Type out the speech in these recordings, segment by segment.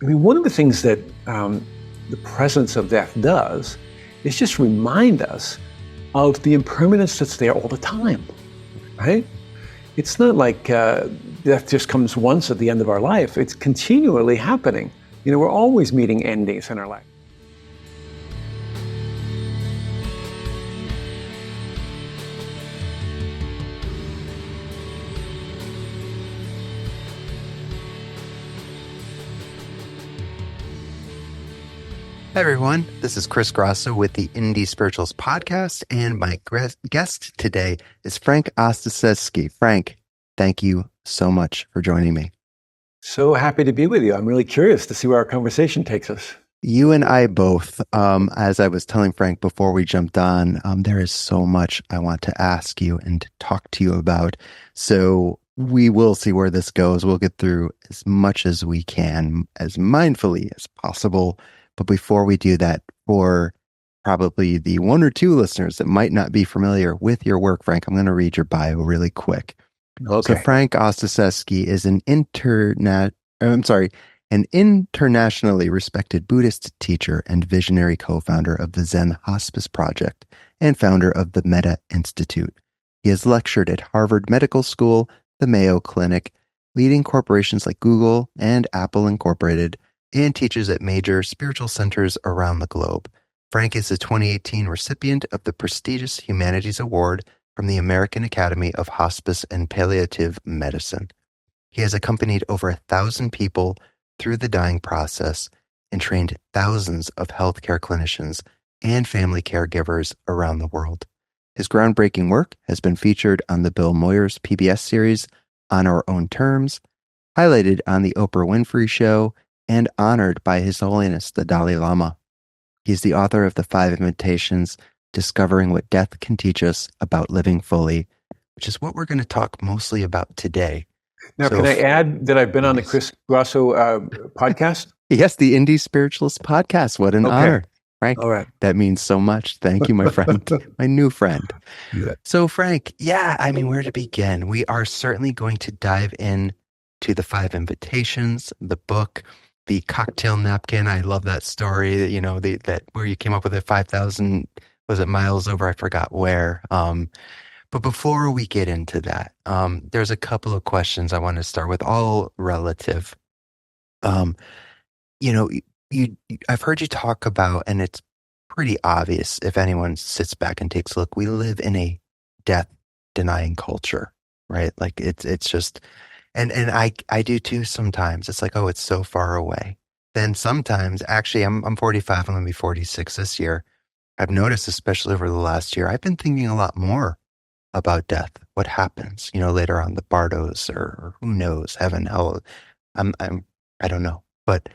I mean, one of the things that the presence of death does is just remind us of the impermanence that's there all the time, right? It's not like death just comes once at the end of our life. It's continually happening. We're always meeting endings in our life. Hi, everyone. This is Chris Grosso with the Spiritualist podcast, and my guest today is Frank Ostaseski. Frank, thank you so much for joining me. So happy to be with you. I'm really curious to see where our conversation takes us. You and I both, as I was telling Frank before we jumped on, there is so much I want to ask you and talk to you about. So we will see where this goes. We'll get through as much as we can, as mindfully as possible. But before we do that, for probably the one or two listeners that might not be familiar with your work, Frank, I'm going to read your bio really quick. Okay. So Frank Ostaseski is an internationally respected Buddhist teacher and visionary co-founder of the Zen Hospice Project and founder of the Metta Institute. He has lectured at Harvard Medical School, the Mayo Clinic, leading corporations like Google and Apple Incorporated, and teaches at major spiritual centers around the globe. Frank is the 2018 recipient of the prestigious Humanities Award from the American Academy of Hospice and Palliative Medicine. He has accompanied over 1,000 people through the dying process and trained thousands of healthcare clinicians and family caregivers around the world. His groundbreaking work has been featured on the Bill Moyers PBS series On Our Own Terms, highlighted on the Oprah Winfrey Show, and honored by His Holiness the Dalai Lama. He's the author of the 5 Invitations, Discovering What Death Can Teach Us About Living Fully, which is what we're going to talk mostly about today. Now, can I add that I've been on the Chris Grosso podcast? Yes, the Spiritualist podcast. What an honor, Frank. All right. That means so much. Thank you, my friend, my new friend. Yeah. So, Frank, where to begin? We are certainly going to dive in to the 5 Invitations, the book, the cocktail napkin. I love that story. That where you came up with it 5,000, was it miles over? I forgot where. But before we get into that, there's a couple of questions I want to start with, all relative. I've heard you talk about, and it's pretty obvious if anyone sits back and takes a look, we live in a death-denying culture, right? Like it's just, and I do too sometimes. It's like, oh, it's so far away. Then sometimes, actually, I'm 45, I'm going to be 46 this year. I've noticed, especially over the last year, I've been thinking a lot more about death, what happens, later on, the bardos, or who knows, heaven, hell. I don't know, but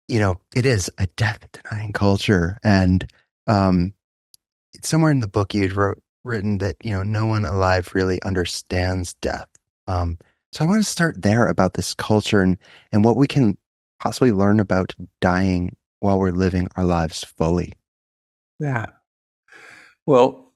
it is a death-denying culture, and somewhere in the book you'd written that no one alive really understands death. So I want to start there about this culture and what we can possibly learn about dying while we're living our lives fully. Yeah. Well,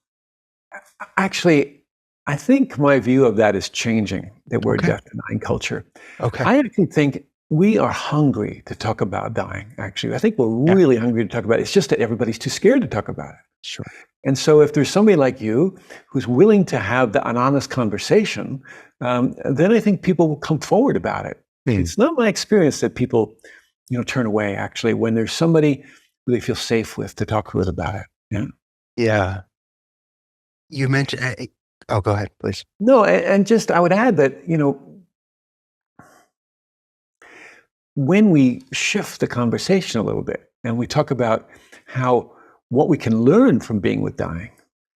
actually, I think my view of that is changing, that we're a death-denying culture. Okay. I actually think we are hungry to talk about dying, actually. I think we're really hungry to talk about it. It's just that everybody's too scared to talk about it. Sure. And so if there's somebody like you who's willing to have an honest conversation, then I think people will come forward about it. It's not my experience that people, turn away, actually, when there's somebody who they feel safe with to talk with about it. Yeah. Yeah. You mentioned, go ahead, please. No, and just, I would add that, when we shift the conversation a little bit and we talk about what we can learn from being with dying,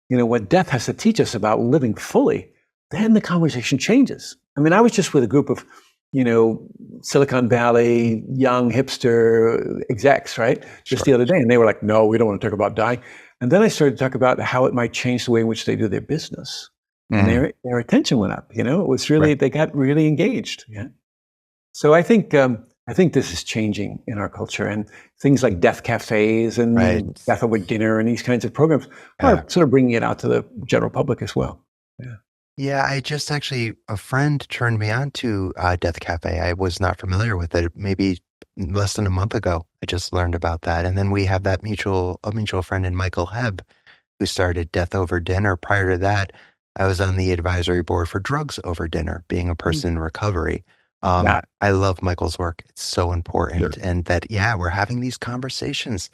what death has to teach us about living fully, then the conversation changes. I mean, I was just with a group of, Silicon Valley, young hipster execs, right? Just the other day. And they were like, no, we don't want to talk about dying. And then I started to talk about how it might change the way in which they do their business. And their attention went up, it was really, they got really engaged. Yeah. So I think this is changing in our culture, and things like death cafes and death over dinner and these kinds of programs are sort of bringing it out to the general public as well. Yeah. Yeah, I just actually, a friend turned me on to Death Cafe. I was not familiar with it maybe less than a month ago. I just learned about that. And then we have a mutual friend in Michael Hebb who started Death Over Dinner. Prior to that, I was on the advisory board for Drugs Over Dinner, being a person in recovery. Yeah. I love Michael's work. It's so important. Sure. And that, we're having these conversations.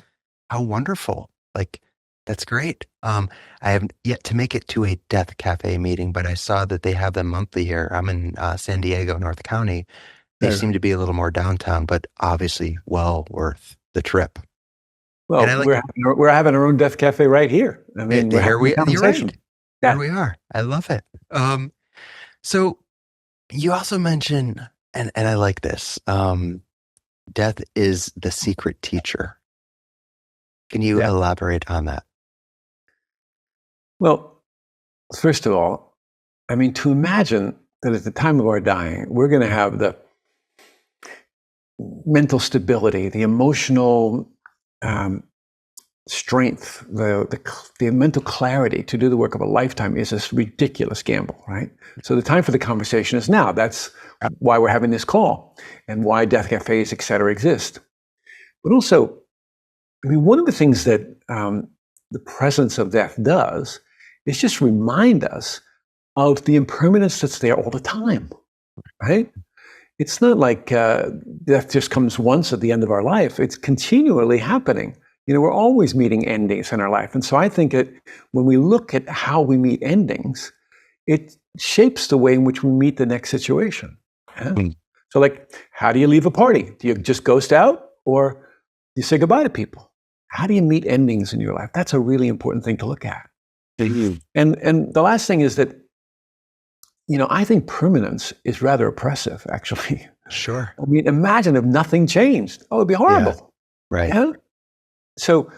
How wonderful. Like, that's great. I have yet to make it to a Death Cafe meeting, but I saw that they have them monthly here. I'm in San Diego, North County. They Sure. seem to be a little more downtown, but obviously well worth the trip. And I Well, like we're having our own Death Cafe right here. I mean, we're having a you're conversation. right. Yeah. Here we are. I love it. So you also mention, and I like this, death is the secret teacher. Can you Yeah. elaborate on that? Well, first of all, I mean, to imagine that at the time of our dying, we're going to have the mental stability, the emotional strength, the mental clarity to do the work of a lifetime is a ridiculous gamble, right? So the time for the conversation is now. That's why we're having this call and why death cafes, et cetera, exist. But also, I mean, one of the things that the presence of death does is just remind us of the impermanence that's there all the time, right? It's not like death just comes once at the end of our life. It's continually happening. We're always meeting endings in our life. And so I think that when we look at how we meet endings, it shapes the way in which we meet the next situation. Yeah? So like, how do you leave a party? Do you just ghost out or do you say goodbye to people? How do you meet endings in your life? That's a really important thing to look at. And the last thing is that, I think permanence is rather oppressive, actually. Sure. I mean, imagine if nothing changed. Oh, it'd be horrible. Yeah. Right. Yeah? So,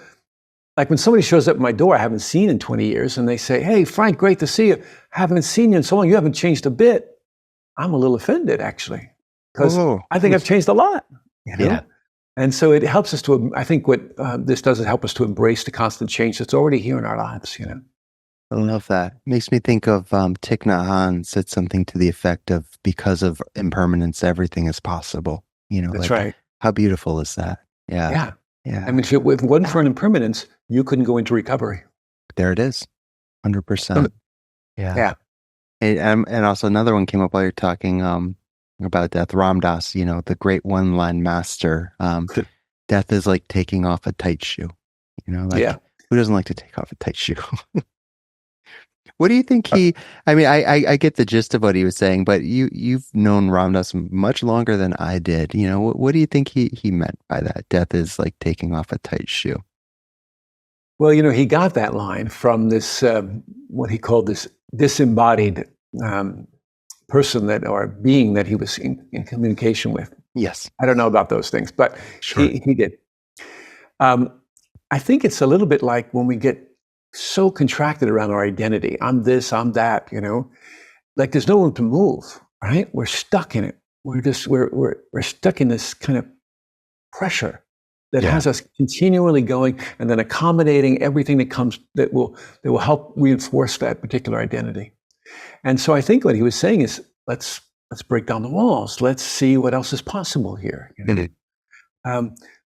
like when somebody shows up at my door I haven't seen in 20 years and they say, "Hey, Frank, great to see you. Haven't seen you in so long. You haven't changed a bit." I'm a little offended, actually, because I think I've changed a lot. Yeah. And so it helps us to, I think what this does is help us to embrace the constant change that's already here in our lives, I love that. Makes me think of Thich Nhat Hanh said something to the effect of, because of impermanence, everything is possible. That's right. How beautiful is that? Yeah. Yeah. Yeah. I mean, if it wasn't for an impermanence, you couldn't go into recovery. There it is. 100%. Yeah. Yeah. And also another one came up while you're talking about death. Ram Dass, the great one-line master. Death is like taking off a tight shoe. Who doesn't like to take off a tight shoe? What do you think I get the gist of what he was saying, but you've known Ram Dass much longer than I did. What do you think he meant by that? Death is like taking off a tight shoe. Well, he got that line from this, what he called this disembodied person or being that he was in communication with. Yes. I don't know about those things, but sure. he did. I think it's a little bit like when we get so contracted around our identity. I'm this, I'm that, like there's no room to move, right? We're stuck in it. We're stuck in this kind of pressure that has us continually going and then accommodating everything that comes that will help reinforce that particular identity. And so I think what he was saying is, let's break down the walls. Let's see what else is possible here.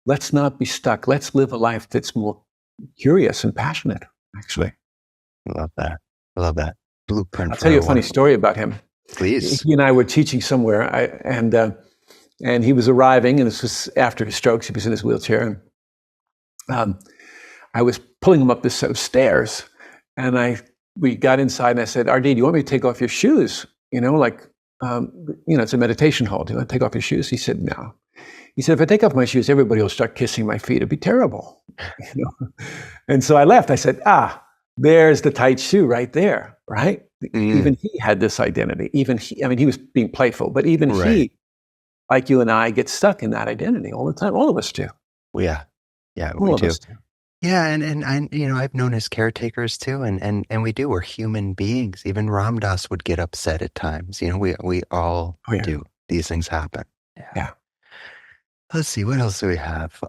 Let's not be stuck. Let's live a life that's more curious and passionate, actually. I love that. Blueprint. I'll tell you a funny story about him. Please. He and I were teaching somewhere, and he was arriving, and this was after his strokes. He was in his wheelchair, and I was pulling him up this set of stairs, and we got inside, and I said, "RD, do you want me to take off your shoes? It's a meditation hall. Do you want to take off your shoes?" He said, "No." He said, "If I take off my shoes, everybody will start kissing my feet. It'd be terrible." And so I left. I said, there's the tight shoe right there, right? Even he had this identity. Even he was being playful, but even he, like you and I, get stuck in that identity all the time. All of us do. Yeah, all of us do. Yeah, and I've known his caretakers too, and we do. We're human beings. Even Ram Dass would get upset at times. We all do. These things happen. Yeah. Let's see, what else do we have?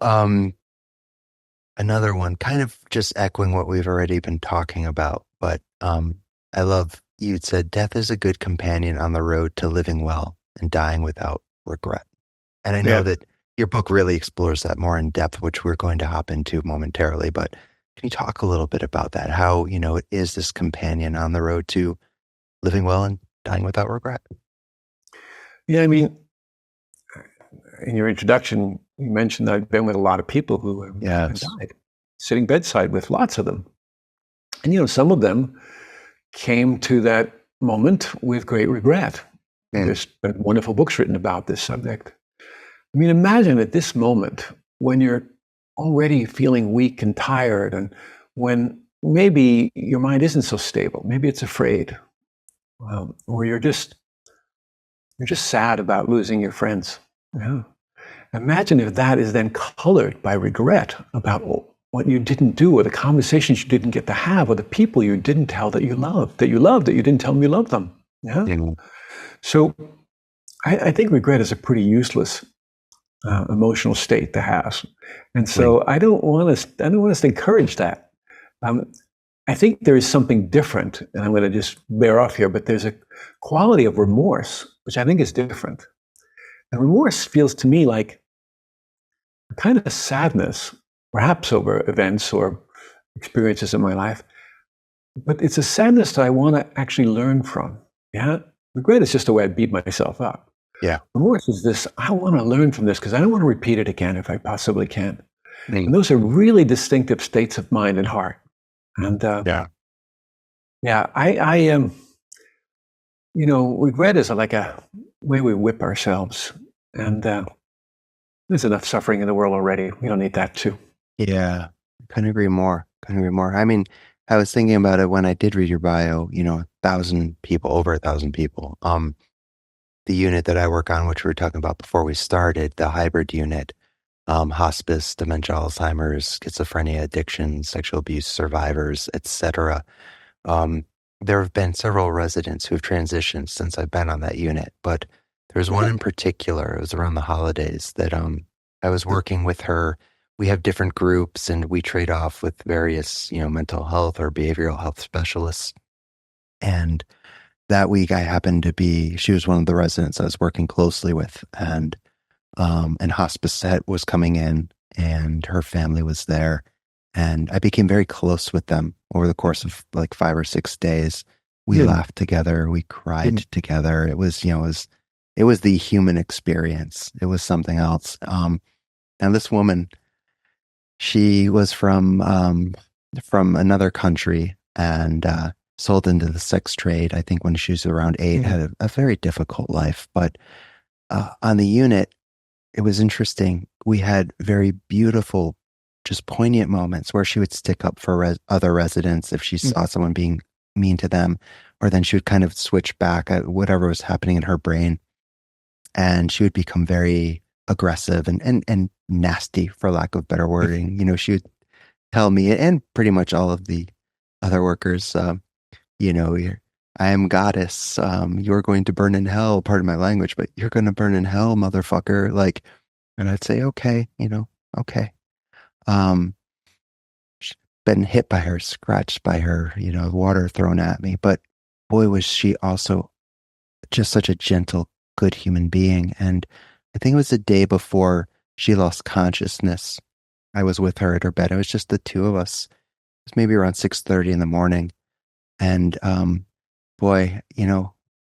Another one, kind of just echoing what we've already been talking about, but I love, you'd said, death is a good companion on the road to living well and dying without regret. And I know that, Your book really explores that more in depth, which we're going to hop into momentarily. But can you talk a little bit about that? How, it is this companion on the road to living well and dying without regret? Yeah, I mean, in your introduction, you mentioned that I've been with a lot of people who have Yes. died, sitting bedside with lots of them. And, some of them came to that moment with great regret. There's been wonderful books written about this subject. I mean, imagine at this moment when you're already feeling weak and tired, and when maybe your mind isn't so stable, maybe it's afraid, or you're just sad about losing your friends. Yeah. Imagine if that is then colored by regret about what you didn't do, or the conversations you didn't get to have, or the people you didn't tell that you loved, that you didn't tell them you loved them. Yeah. So I think regret is a pretty useless emotional state to have, and so I don't want us to encourage that. I think there is something different, and I'm going to just bear off here, but there's a quality of remorse which I think is different. And remorse feels to me like a kind of sadness, perhaps over events or experiences in my life, but it's a sadness that I want to actually learn from. Yeah, regret is just a way I beat myself up. Yeah. Remorse is this, I want to learn from this because I don't want to repeat it again if I possibly can. And those are really distinctive states of mind and heart. And I am, regret is like a way we whip ourselves. And there's enough suffering in the world already. We don't need that too. Yeah. Couldn't agree more. I mean, I was thinking about it when I did read your bio, 1,000 people, over 1,000 people. The unit that I work on, which we were talking about before we started, the hybrid unit, hospice, dementia, Alzheimer's, schizophrenia, addiction, sexual abuse survivors, etc. There have been several residents who have transitioned since I've been on that unit, but there's one in particular. It was around the holidays that I was working with her. We have different groups, and we trade off with various, mental health or behavioral health specialists. And that week, she was one of the residents I was working closely with, and hospice set was coming in, and her family was there. And I became very close with them over the course of like 5 or 6 days. We laughed together. We cried together. It was, it was the human experience. It was something else. And this woman, she was from another country and sold into the sex trade. I think when she was around 8, had a very difficult life. But on the unit, it was interesting. We had very beautiful, just poignant moments where she would stick up for other residents if she saw someone being mean to them, or then she would kind of switch back at whatever was happening in her brain, and she would become very aggressive and nasty, for lack of better wording. She would tell me, and pretty much all of the other workers, I am goddess. You're going to burn in hell. Pardon my language, but you're going to burn in hell, motherfucker. Like, and I'd say, okay, okay. Been hit by her, scratched by her, water thrown at me. But boy, was she also just such a gentle, good human being. And I think it was the day before she lost consciousness. I was with her at her bed. It was just the two of us. It was maybe around 6:30 in the morning. And boy,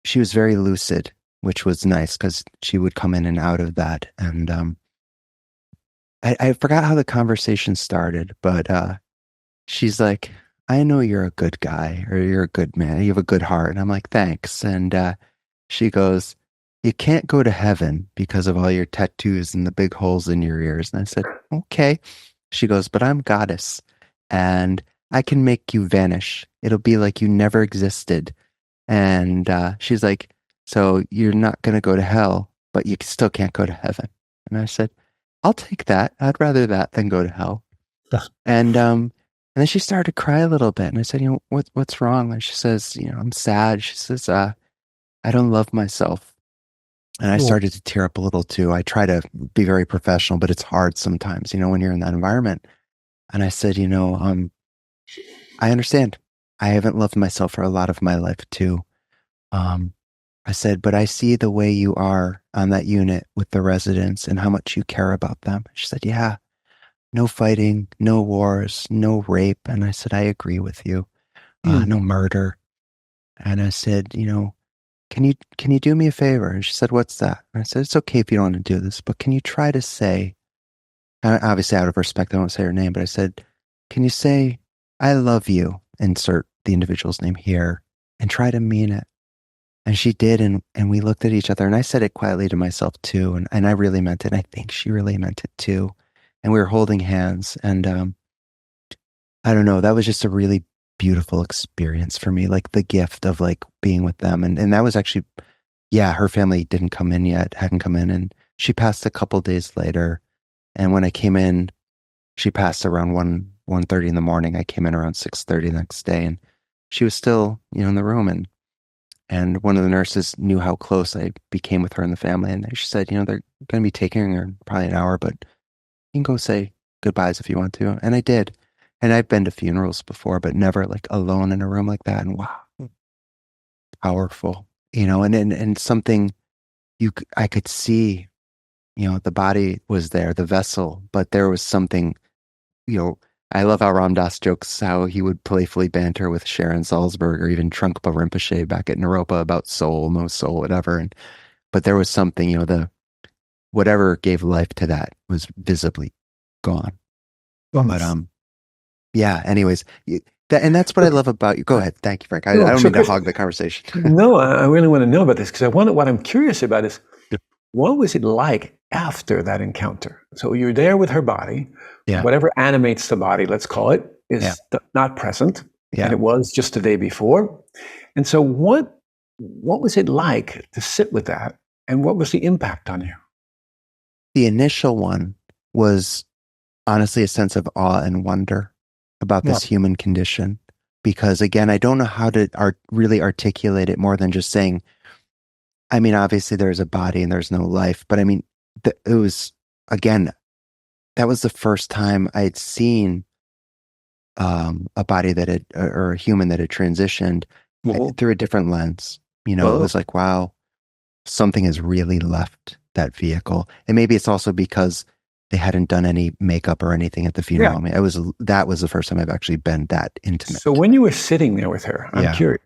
she was very lucid, which was nice because she would come in and out of that. And I forgot how the conversation started, but she's like, I know you're a good guy, or you're a good man. You have a good heart. And I'm like, thanks. And she goes, you can't go to heaven because of all your tattoos and the big holes in your ears. And I said, okay. She goes, but I'm goddess, and I can make you vanish. It'll be like you never existed. And she's like, so you're not going to go to hell, but you still can't go to heaven. And I said, I'll take that. I'd rather that than go to hell. And then she started to cry a little bit. And I said, what's wrong? And she says, I'm sad. She says, I don't love myself. And I started to tear up a little too. I try to be very professional, but it's hard sometimes, when you're in that environment. And I said, I understand. I haven't loved myself for a lot of my life too. I said, but I see the way you are on that unit with the residents and how much you care about them. She said, yeah, no fighting, no wars, no rape. And I said, I agree with you. Mm. No murder. And I said, can you do me a favor? And she said, what's that? And I said, it's okay if you don't want to do this, but can you try to say, obviously out of respect, I won't say her name, but I said, can you say, I love you, insert the individual's name here, and try to mean it. And she did, and we looked at each other, and I said it quietly to myself too, and I really meant it, and I think she really meant it too. And we were holding hands, and I don't know, that was just a really beautiful experience for me, like the gift of like being with them. And that was actually, yeah, her family didn't come in yet, hadn't come in, and she passed a couple days later. And when I came in, she passed around 1:30 in the morning. I came in around 6:30 the next day, and she was still, in the room. And one of the nurses knew how close I became with her and the family. And she said, they're going to be taking her in probably an hour, but you can go say goodbyes if you want to. And I did. And I've been to funerals before, but never like alone in a room like that. And wow, powerful, and something I could see, the body was there, the vessel, but there was something, I love how Ram Dass jokes how he would playfully banter with Sharon Salzberg or even Trungpa Rinpoche back at Naropa about soul, no soul, whatever. But there was something, whatever gave life to that was visibly gone. Well, But yeah. Anyways, and that's what I love about you. Go ahead. Thank you, Frank. I don't mean to hog the conversation. No, I really want to know about this because what I'm curious about is what was it like after that encounter? So you're there with her body. Yeah. Whatever animates the body, let's call it, is not present. Yeah. And it was just the day before. And so what was it like to sit with that? And what was the impact on you? The initial one was honestly a sense of awe and wonder about this human condition. Because again, I don't know how to really articulate it more than just saying, I mean, obviously there's a body and there's no life, but I mean, it was, again, that was the first time I had seen a body that had, or a human that had transitioned through a different lens. It was like, wow, something has really left that vehicle. And maybe it's also because they hadn't done any makeup or anything at the funeral. Yeah. I mean, that was the first time I've actually been that intimate. So when you were sitting there with her, I'm curious,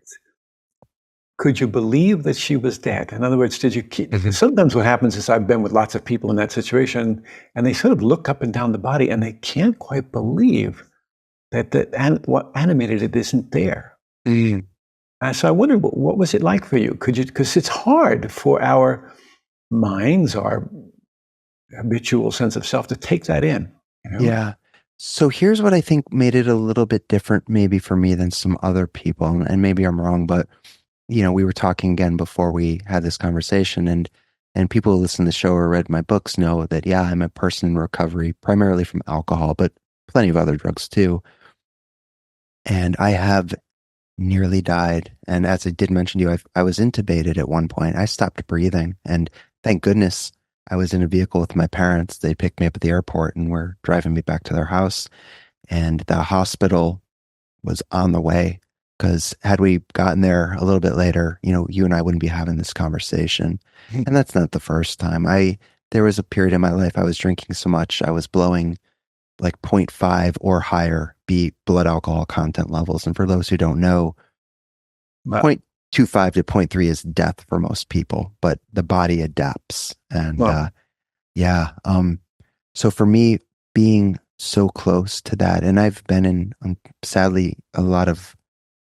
could you believe that she was dead? In other words, did you keep, sometimes what happens is I've been with lots of people in that situation and they sort of look up and down the body and they can't quite believe that what animated it isn't there. So I wondered, what was it like for you? Could you, because it's hard for our minds, our habitual sense of self to take that in. Yeah. So here's what I think made it a little bit different maybe for me than some other people. And maybe I'm wrong, but we were talking again before we had this conversation, and people who listen to the show or read my books know that, yeah, I'm a person in recovery, primarily from alcohol, but plenty of other drugs too. And I have nearly died. And as I did mention to you, I was intubated at one point. I stopped breathing. And thank goodness I was in a vehicle with my parents. They picked me up at the airport and were driving me back to their house. And the hospital was on the way, because had we gotten there a little bit later, you and I wouldn't be having this conversation. And that's not the first time. There was a period in my life I was drinking so much, I was blowing like 0.5 or higher blood alcohol content levels. And for those who don't know, 0.25 to 0.3 is death for most people, but the body adapts. And so for me, being so close to that, and I've been in, sadly, a lot of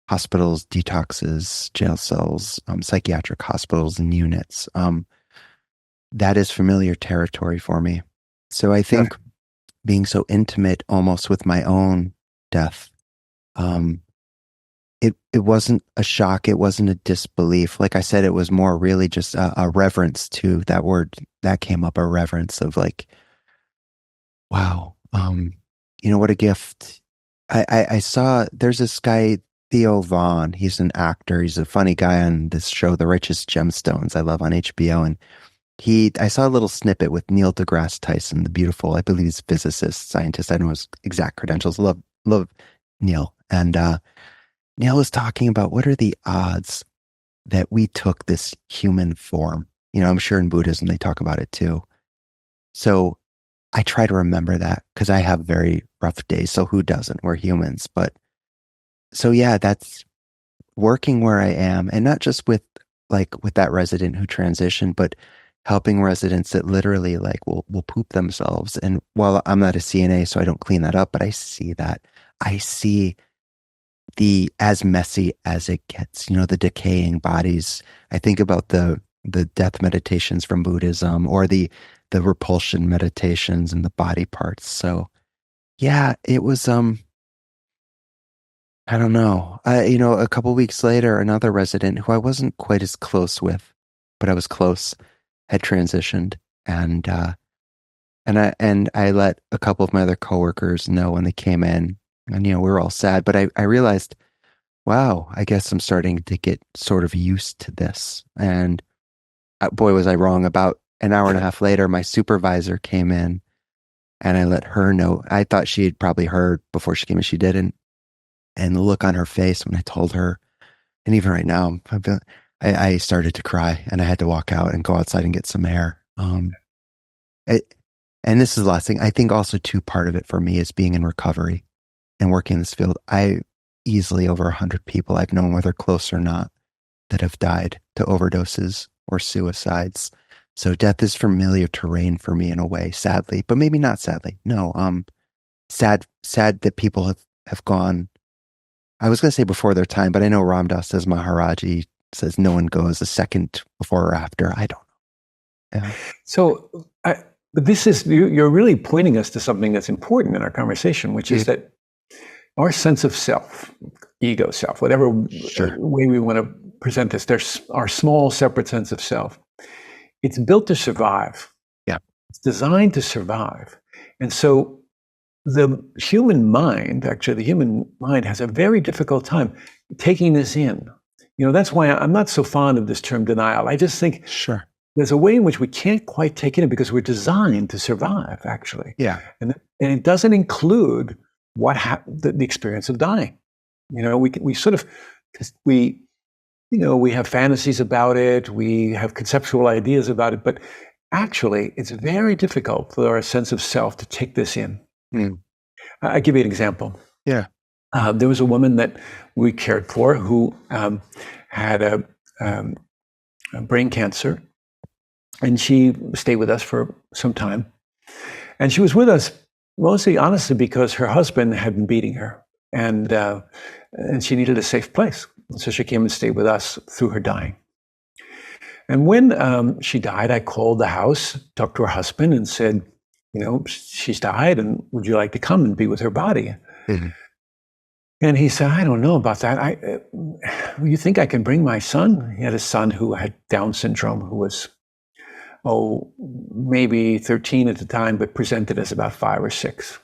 hospitals, detoxes, jail cells, psychiatric hospitals and units. That is familiar territory for me. So I think being so intimate almost with my own death, it wasn't a shock. It wasn't a disbelief. Like I said, it was more really just a reverence to that word that came up, a reverence of like, wow, what a gift. I saw, there's this guy, Theo Vaughn. He's an actor. He's a funny guy on this show, The Righteous Gemstones, I love, on HBO. And I saw a little snippet with Neil deGrasse Tyson, the beautiful, I believe he's physicist, scientist. I don't know his exact credentials. Love Neil. And Neil was talking about what are the odds that we took this human form. I'm sure in Buddhism they talk about it too. So I try to remember that because I have very rough days. So who doesn't? We're humans. But so yeah, that's working where I am, and not just with that resident who transitioned, but helping residents that literally will poop themselves. And while I'm not a CNA, so I don't clean that up, but I see that. I see the as messy as it gets, the decaying bodies. I think about the death meditations from Buddhism, or the repulsion meditations and the body parts. So yeah, it was I don't know. A couple weeks later, another resident who I wasn't quite as close with, but I was close, had transitioned, and I let a couple of my other coworkers know when they came in, and we were all sad. But I realized, wow, I guess I'm starting to get sort of used to this. And boy, was I wrong. About an hour and a half later, my supervisor came in, and I let her know. I thought she had probably heard before she came in. She didn't. And the look on her face when I told her, and even right now, I started to cry, and I had to walk out and go outside and get some air. And this is the last thing. I think also too, part of it for me is being in recovery and working in this field. Easily over 100 people I've known, whether close or not, that have died to overdoses or suicides. So death is familiar terrain for me in a way, sadly, but maybe not sadly. No, sad that people have gone. I was going to say before their time, but I know Ram Dass says, Maharaji says no one goes a second before or after. I don't know. Yeah. So but this is, you're really pointing us to something that's important in our conversation, which is that our sense of self, ego self, whatever way we want to present this, there's our small separate sense of self. It's built to survive. Yeah. It's designed to survive. And so the human mind has a very difficult time taking this in. That's why I'm not so fond of this term denial. I just think there's a way in which we can't quite take it in because we're designed to survive, actually. Yeah. And it doesn't include the experience of dying. We sort of, we have fantasies about it, we have conceptual ideas about it, but actually it's very difficult for our sense of self to take this in. I'll give you an example. Yeah. There was a woman that we cared for who had a brain cancer, and she stayed with us for some time. And she was with us mostly, honestly, because her husband had been beating her, and she needed a safe place. So she came and stayed with us through her dying. And when she died, I called the house, talked to her husband, and said, she's died, and would you like to come and be with her body? Mm-hmm. And he said, I don't know about that. You think I can bring my son? He had a son who had Down syndrome, who was, maybe 13 at the time, but presented as about 5 or 6.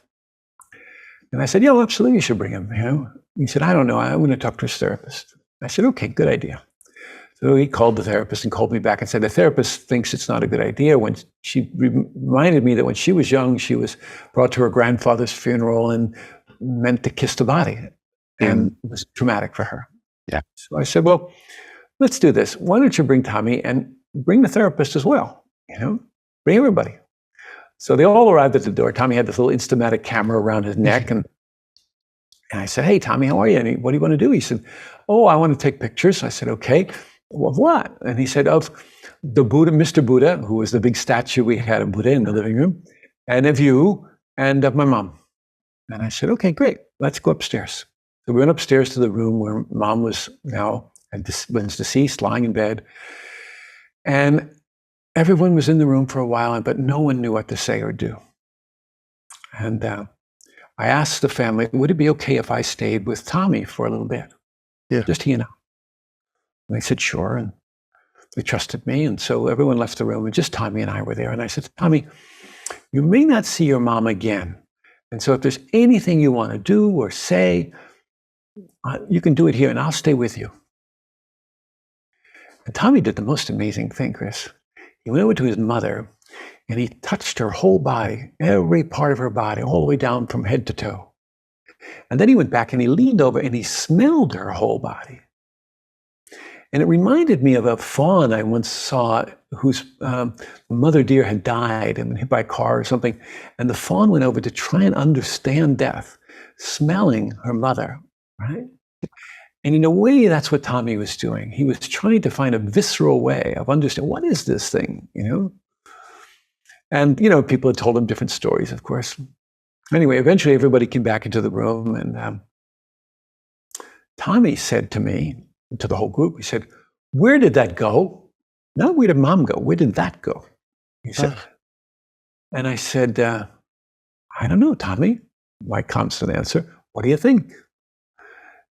And I said, yeah, well, absolutely, you should bring him. He said, I don't know. I'm going to talk to his therapist. I said, okay, good idea. So he called the therapist and called me back and said, the therapist thinks it's not a good idea. When she reminded me that when she was young, she was brought to her grandfather's funeral and meant to kiss the body. And it was traumatic for her. Yeah. So I said, well, let's do this. Why don't you bring Tommy and bring the therapist as well? Bring everybody. So they all arrived at the door. Tommy had this little Instamatic camera around his neck. And I said, hey, Tommy, how are you? And what do you want to do? He said, I want to take pictures. I said, okay. Of what? And he said, of the Buddha, Mr. Buddha, who was the big statue we had of Buddha in the living room, and of you, and of my mom. And I said, okay, great. Let's go upstairs. So we went upstairs to the room where mom was was deceased, lying in bed. And everyone was in the room for a while, but no one knew what to say or do. And I asked the family, would it be okay if I stayed with Tommy for a little bit? Yeah. Just he and I. And they said, sure. And they trusted me. And so everyone left the room, and just Tommy and I were there. And I said, Tommy, you may not see your mom again. And so if there's anything you want to do or say, you can do it here, and I'll stay with you. And Tommy did the most amazing thing, Chris. He went over to his mother, and he touched her whole body, every part of her body, all the way down from head to toe. And then he went back and he leaned over and he smelled her whole body. And it reminded me of a fawn I once saw whose mother deer had died and been hit by a car or something. And the fawn went over to try and understand death, smelling her mother, right? And in a way, that's what Tommy was doing. He was trying to find a visceral way of understanding, what is this thing, you know? And, you know, people had told him different stories, of course. Anyway, eventually everybody came back into the room, and Tommy said to me, to the whole group, he said, "Where did that go? Not where did Mom go? Where did that go?" He said. And I said, "I don't know, Tommy." My constant answer, "What do you think?"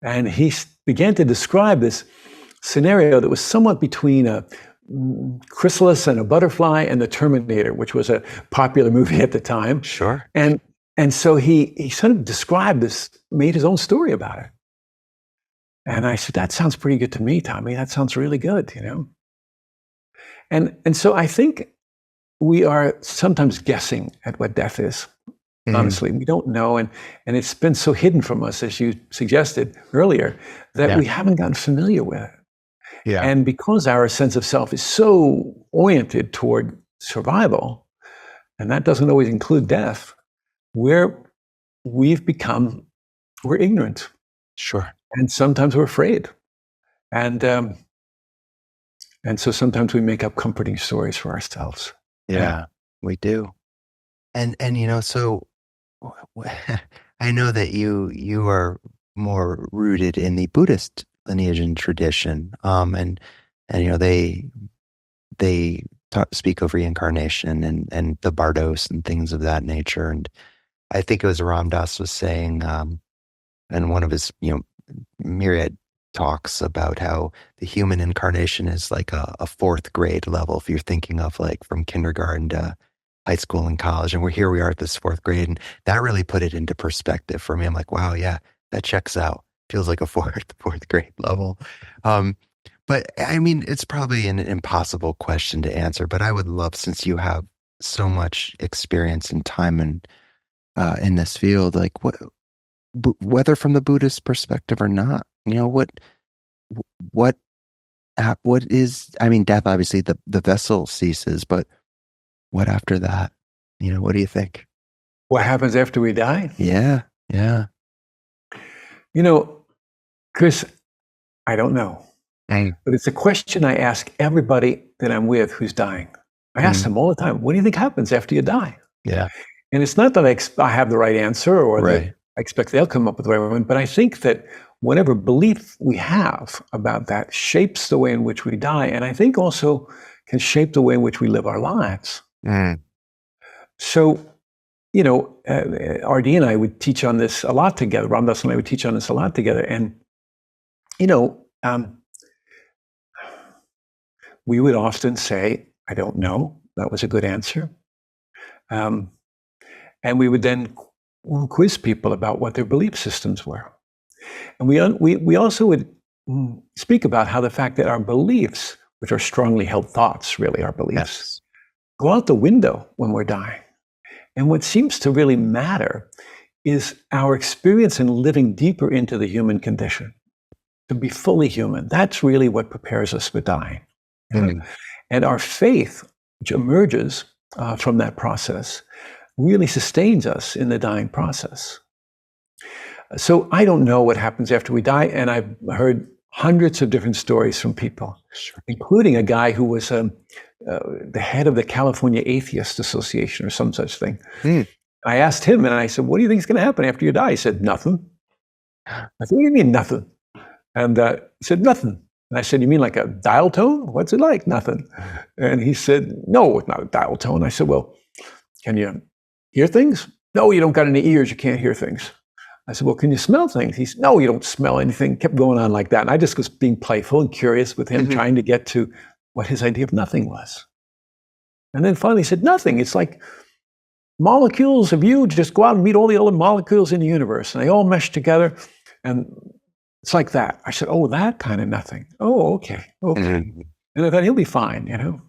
And he began to describe this scenario that was somewhat between a chrysalis and a butterfly and the Terminator, which was a popular movie at the time. Sure. And so he sort of described this, made his own story about it. And I said, "That sounds pretty good to me, Tommy. That sounds really good, you know?" And so I think we are sometimes guessing at what death is. Honestly, we don't know. And it's been so hidden from us, as you suggested earlier, that we haven't gotten familiar with it. Yeah. And because our sense of self is so oriented toward survival, and that doesn't always include death, we're ignorant. Sure. And sometimes we're afraid. And so sometimes we make up comforting stories for ourselves. Yeah, we do. And you know, so I know that you are more rooted in the Buddhist lineage and tradition, and you know they speak of reincarnation and the Bardos and things of that nature. And I think it was Ram Dass was saying, in one of his myriad talks about how the human incarnation is like a fourth grade level, if you're thinking of like from kindergarten to high school and college, and we are at this fourth grade, and that really put it into perspective for me. I'm like, wow, yeah, that checks out. Feels like a fourth grade level. But I mean, it's probably an impossible question to answer, but I would love, since you have so much experience and time in this field, like whether from the Buddhist perspective or not, you know, what is, I mean, death, obviously the vessel ceases, but what after that? You know, what do you think? What happens after we die? Yeah. You know, Chris, I don't know. Mm. But it's a question I ask everybody that I'm with who's dying. I ask them all the time, what do you think happens after you die? Yeah. And it's not that I have the right answer or Right. that I expect they'll come up with the right one, but I think that whatever belief we have about that shapes the way in which we die, and I think also can shape the way in which we live our lives. Mm. So, you know, RD and I would teach on this a lot together. Ram Dass and I would teach on this a lot together. And, you know, we would often say, I don't know. That was a good answer. And we would then quiz people about what their belief systems were. And we also would speak about how the fact that our beliefs, which are strongly held thoughts, really our beliefs, go out the window when we're dying. And what seems to really matter is our experience in living deeper into the human condition, to be fully human. That's really what prepares us for dying. And our faith, which emerges from that process, really sustains us in the dying process. So I don't know what happens after we die, and I've heard hundreds of different stories from people, including a guy who was the head of the California Atheist Association or some such thing. I asked him, and I said, what do you think is going to happen after you die? He said, nothing. I said, what do you mean, nothing? And he said, nothing. And I said, you mean like a dial tone? What's it like? Nothing. And he said, no, it's not a dial tone. I said, well, can you hear things? No, you don't got any ears. You can't hear things. I said, well, can you smell things? He said, no, you don't smell anything. Kept going on like that. And I just was being playful and curious with him, trying to get to what his idea of nothing was. And then finally he said, nothing. It's like molecules of you just go out and meet all the other molecules in the universe, and they all mesh together. And it's like that. I said, oh, that kind of nothing. Oh, okay. And I thought, he'll be fine, you know.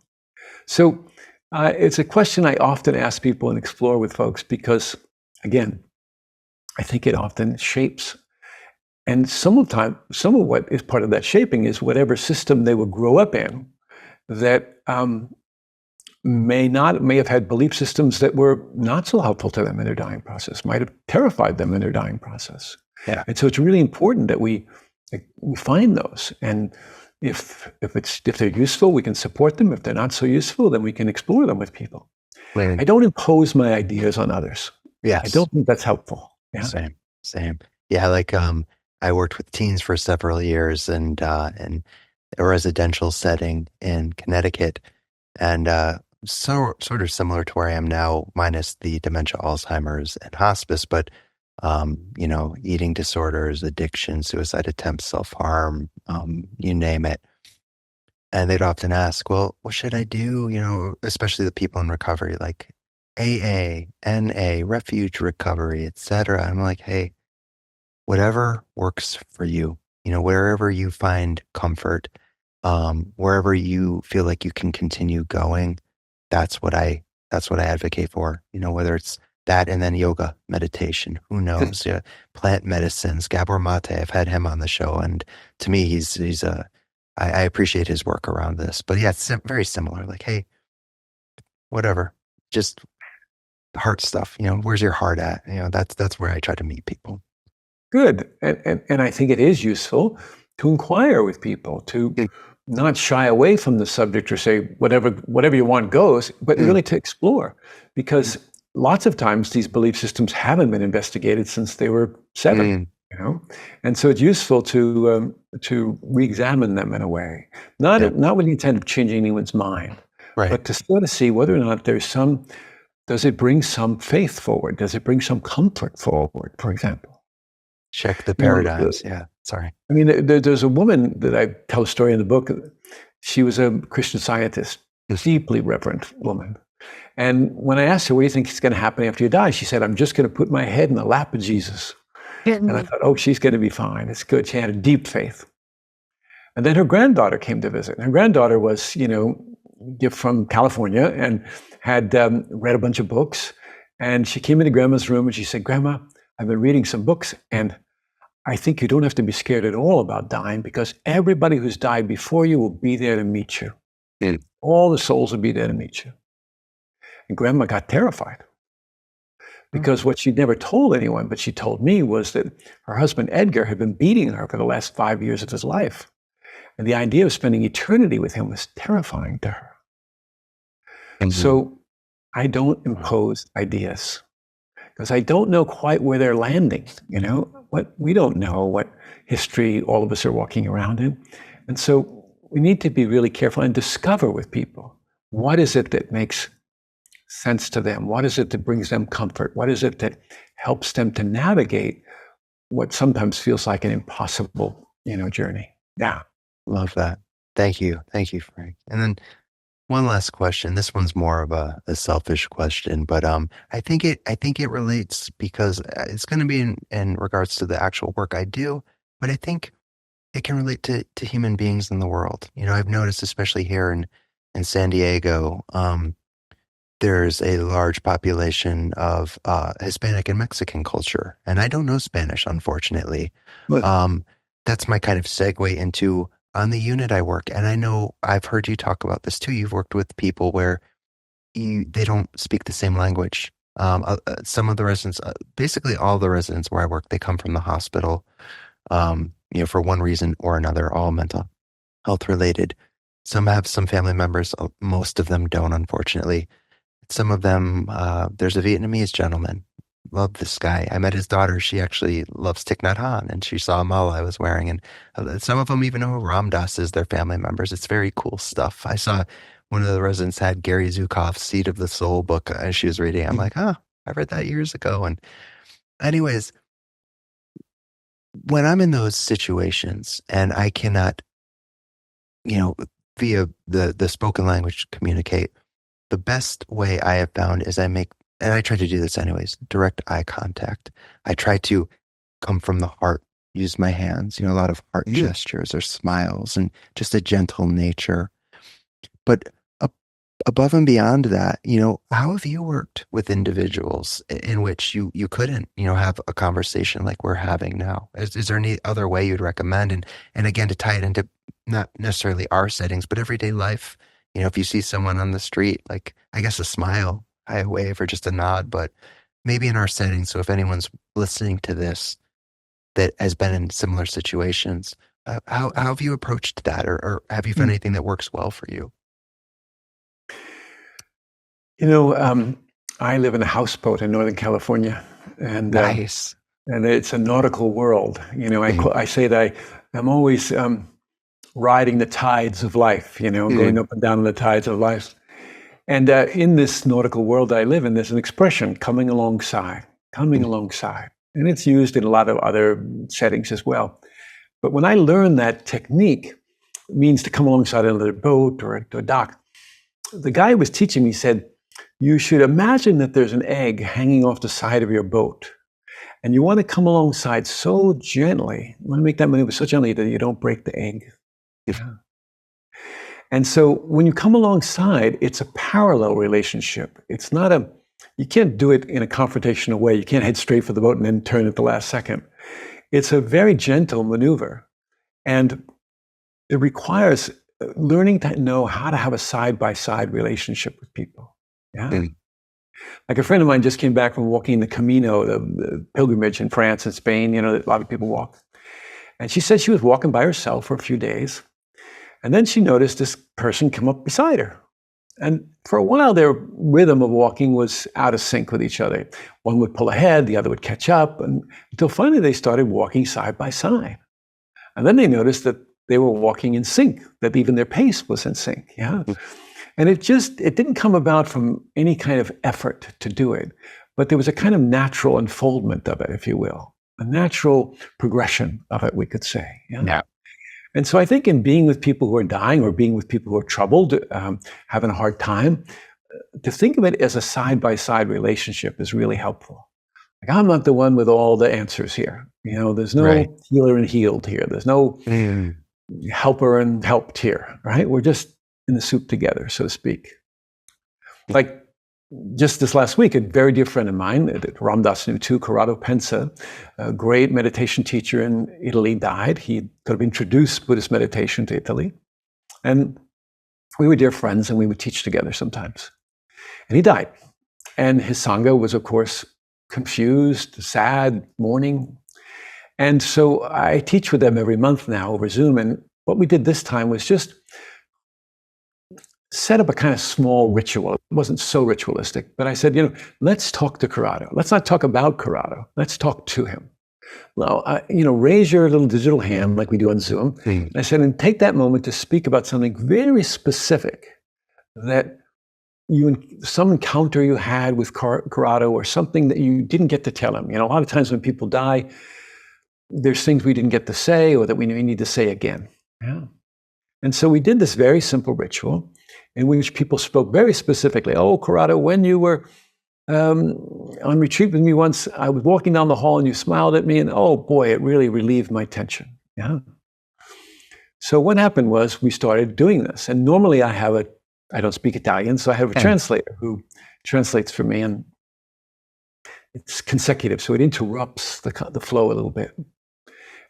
So it's a question I often ask people and explore with folks because, again, I think it often shapes And some of what is part of that shaping is whatever system they would grow up in that may have had belief systems that were not so helpful to them in their dying process, might have terrified them in their dying process. Yeah. And so it's really important that we find those. And if they're useful, we can support them. If they're not so useful, then we can explore them with people. I don't impose my ideas on others. Yes. I don't think that's helpful. Yeah. Same. Yeah, like I worked with teens for several years and in a residential setting in Connecticut, and so sort of similar to where I am now, minus the dementia, Alzheimer's, and hospice, but eating disorders, addiction, suicide attempts, self-harm, you name it. And they'd often ask, well, what should I do? Especially the people in recovery, like AA, NA, refuge recovery, etc. I'm like, hey, whatever works for you, wherever you find comfort, wherever you feel like you can continue going, that's what I advocate for, whether it's that and then yoga, meditation, who knows, plant medicines, Gabor Mate, I've had him on the show. And to me, I appreciate his work around this, but yeah, it's very similar. Like, hey, whatever, just heart stuff, where's your heart at? That's where I try to meet people. Good. And I think it is useful to inquire with people, to not shy away from the subject or say whatever you want goes, but really to explore. Because lots of times these belief systems haven't been investigated since they were 7, And so it's useful to re-examine them in a way, not with the intent of changing anyone's mind, but to sort of see whether or not does it bring some faith forward? Does it bring some comfort forward, for example? Check the paradigms. Yeah. Sorry. I mean, there's a woman that I tell a story in the book. She was a Christian Scientist, a deeply reverent woman. And when I asked her, what do you think is going to happen after you die? She said, I'm just going to put my head in the lap of Jesus. And I thought, oh, she's going to be fine. It's good. She had a deep faith. And then her granddaughter came to visit. And her granddaughter was, from California and had read a bunch of books. And she came into Grandma's room and she said, Grandma, I've been reading some books and I think you don't have to be scared at all about dying because everybody who's died before you will be there to meet you. All the souls will be there to meet you. And Grandma got terrified because what she'd never told anyone, but she told me, was that her husband Edgar had been beating her for the last 5 years of his life. And the idea of spending eternity with him was terrifying to her. So I don't impose ideas, because I don't know quite where they're landing, we don't know what history all of us are walking around in. And so we need to be really careful and discover with people, what is it that makes sense to them? What is it that brings them comfort? What is it that helps them to navigate what sometimes feels like an impossible, journey? Yeah. Love that. Thank you. Thank you, Frank. And then one last question. This one's more of a selfish question, but I think it relates because it's going to be in regards to the actual work I do, but I think it can relate to human beings in the world. I've noticed, especially here in San Diego, there's a large population of Hispanic and Mexican culture, and I don't know Spanish, unfortunately. That's my kind of segue into on the unit I work, and I know I've heard you talk about this too. You've worked with people where they don't speak the same language. Some of the residents, basically all the residents where I work, they come from the hospital, for one reason or another, all mental health related. Some have some family members. Most of them don't, unfortunately. Some of them, there's a Vietnamese gentleman. Love this guy. I met his daughter. She actually loves Thich Nhat Hanh, and she saw a mala I was wearing. And some of them even know who Ram Dass is, their family members. It's very cool stuff. I saw one of the residents had Gary Zukav's Seed of the Soul book as she was reading. I'm like, I read that years ago. And anyways, when I'm in those situations and I cannot, via the spoken language communicate, the best way I have found is and I try to do this anyways, direct eye contact. I try to come from the heart, use my hands, a lot of heart gestures or smiles and just a gentle nature. But above and beyond that, how have you worked with individuals in which you couldn't, have a conversation like we're having now? Is there any other way you'd recommend? And again, to tie it into not necessarily our settings, but everyday life, if you see someone on the street, like, I guess a smile, a wave, or just a nod, but maybe in our setting. So if anyone's listening to this that has been in similar situations, how have you approached that? Or have you found anything that works well for you? I live in a houseboat in Northern California, and Nice. and it's a nautical world. I say that I'm always riding the tides of life. Going up and down on the tides of life. And in this nautical world I live in, there's an expression, coming alongside, and it's used in a lot of other settings as well. But when I learned that technique, it means to come alongside another boat or a dock. The guy who was teaching me said, you should imagine that there's an egg hanging off the side of your boat. And you want to come alongside so gently, you want to make that maneuver so gently that you don't break the egg. Yeah. And so when you come alongside, it's a parallel relationship. It's not you can't do it in a confrontational way. You can't head straight for the boat and then turn at the last second. It's a very gentle maneuver. And it requires learning to know how to have a side-by-side relationship with people. Yeah. Like a friend of mine just came back from walking the Camino, the pilgrimage in France and Spain, that a lot of people walk. And she said she was walking by herself for a few days. And then she noticed this person come up beside her. And for a while, their rhythm of walking was out of sync with each other. One would pull ahead, the other would catch up, until finally they started walking side by side. And then they noticed that they were walking in sync, that even their pace was in sync. Yeah. And it didn't come about from any kind of effort to do it, but there was a kind of natural unfoldment of it, if you will, a natural progression of it, we could say. Yeah. And so I think in being with people who are dying or being with people who are troubled, having a hard time, to think of it as a side-by-side relationship is really helpful. Like, I'm not the one with all the answers here. There's no healer and healed here. There's no helper and helped here, right? We're just in the soup together, so to speak. Like just this last week, a very dear friend of mine, Ram Dass knew too, Corrado Pensa, a great meditation teacher in Italy, died. He could have introduced Buddhist meditation to Italy. And we were dear friends and we would teach together sometimes. And he died. And his Sangha was, of course, confused, sad, mourning. And so I teach with them every month now over Zoom. And what we did this time was just set up a kind of small ritual. It wasn't so ritualistic, but I said, let's talk to Corrado. Let's not talk about Corrado. Let's talk to him. Well, raise your little digital hand like we do on Zoom. And I said, and take that moment to speak about something very specific that some encounter you had with Corrado or something that you didn't get to tell him. A lot of times when people die, there's things we didn't get to say or that we need to say again. Yeah. And so we did this very simple ritual in which people spoke very specifically. Oh, Corrado, when you were on retreat with me once, I was walking down the hall and you smiled at me, and oh boy, it really relieved my tension. Yeah. So what happened was we started doing this. And normally I don't speak Italian, so I have a translator who translates for me, and it's consecutive, so it interrupts the flow a little bit.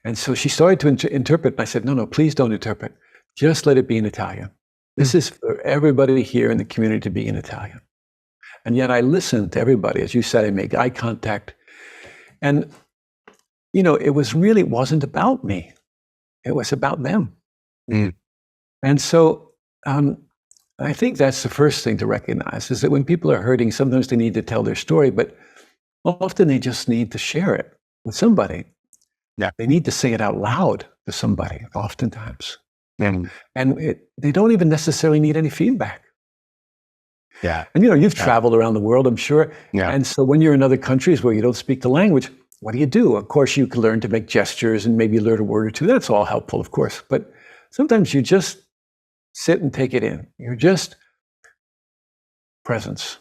And so she started to interpret, and I said, no, please don't interpret. Just let it be in Italian. This is for everybody here in the community to be in Italian. And yet I listened to everybody. As you said, I make eye contact. And, it wasn't about me. It was about them. And so I think that's the first thing to recognize, is that when people are hurting, sometimes they need to tell their story, but often they just need to share it with somebody. Yeah. They need to say it out loud to somebody, oftentimes. And they don't even necessarily need any feedback. Yeah. And you've traveled around the world, I'm sure. Yeah. And so when you're in other countries where you don't speak the language, what do? Of course, you can learn to make gestures and maybe learn a word or two. That's all helpful, of course. But sometimes you just sit and take it in. You're just presence.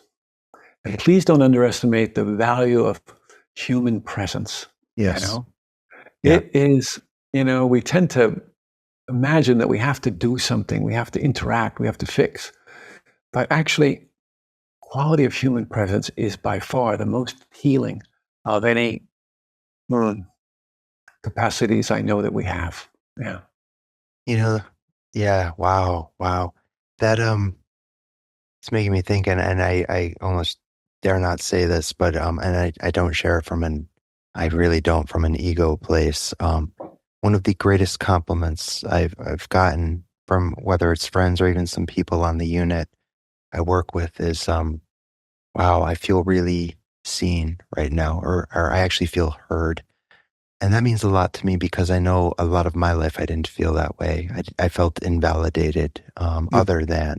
And please don't underestimate the value of human presence. Yes. It is, we tend to imagine that we have to do something, we have to interact, we have to fix. But actually, quality of human presence is by far the most healing of any capacities I know that we have. Yeah. Yeah, wow. That it's making me think, and I almost dare not say this, but and I don't share it I really don't from an ego place. One of the greatest compliments I've gotten from whether it's friends or even some people on the unit I work with is wow, I feel really seen right now, or I actually feel heard. And that means a lot to me because I know a lot of my life I didn't feel that way. I felt invalidated, Mm. other than,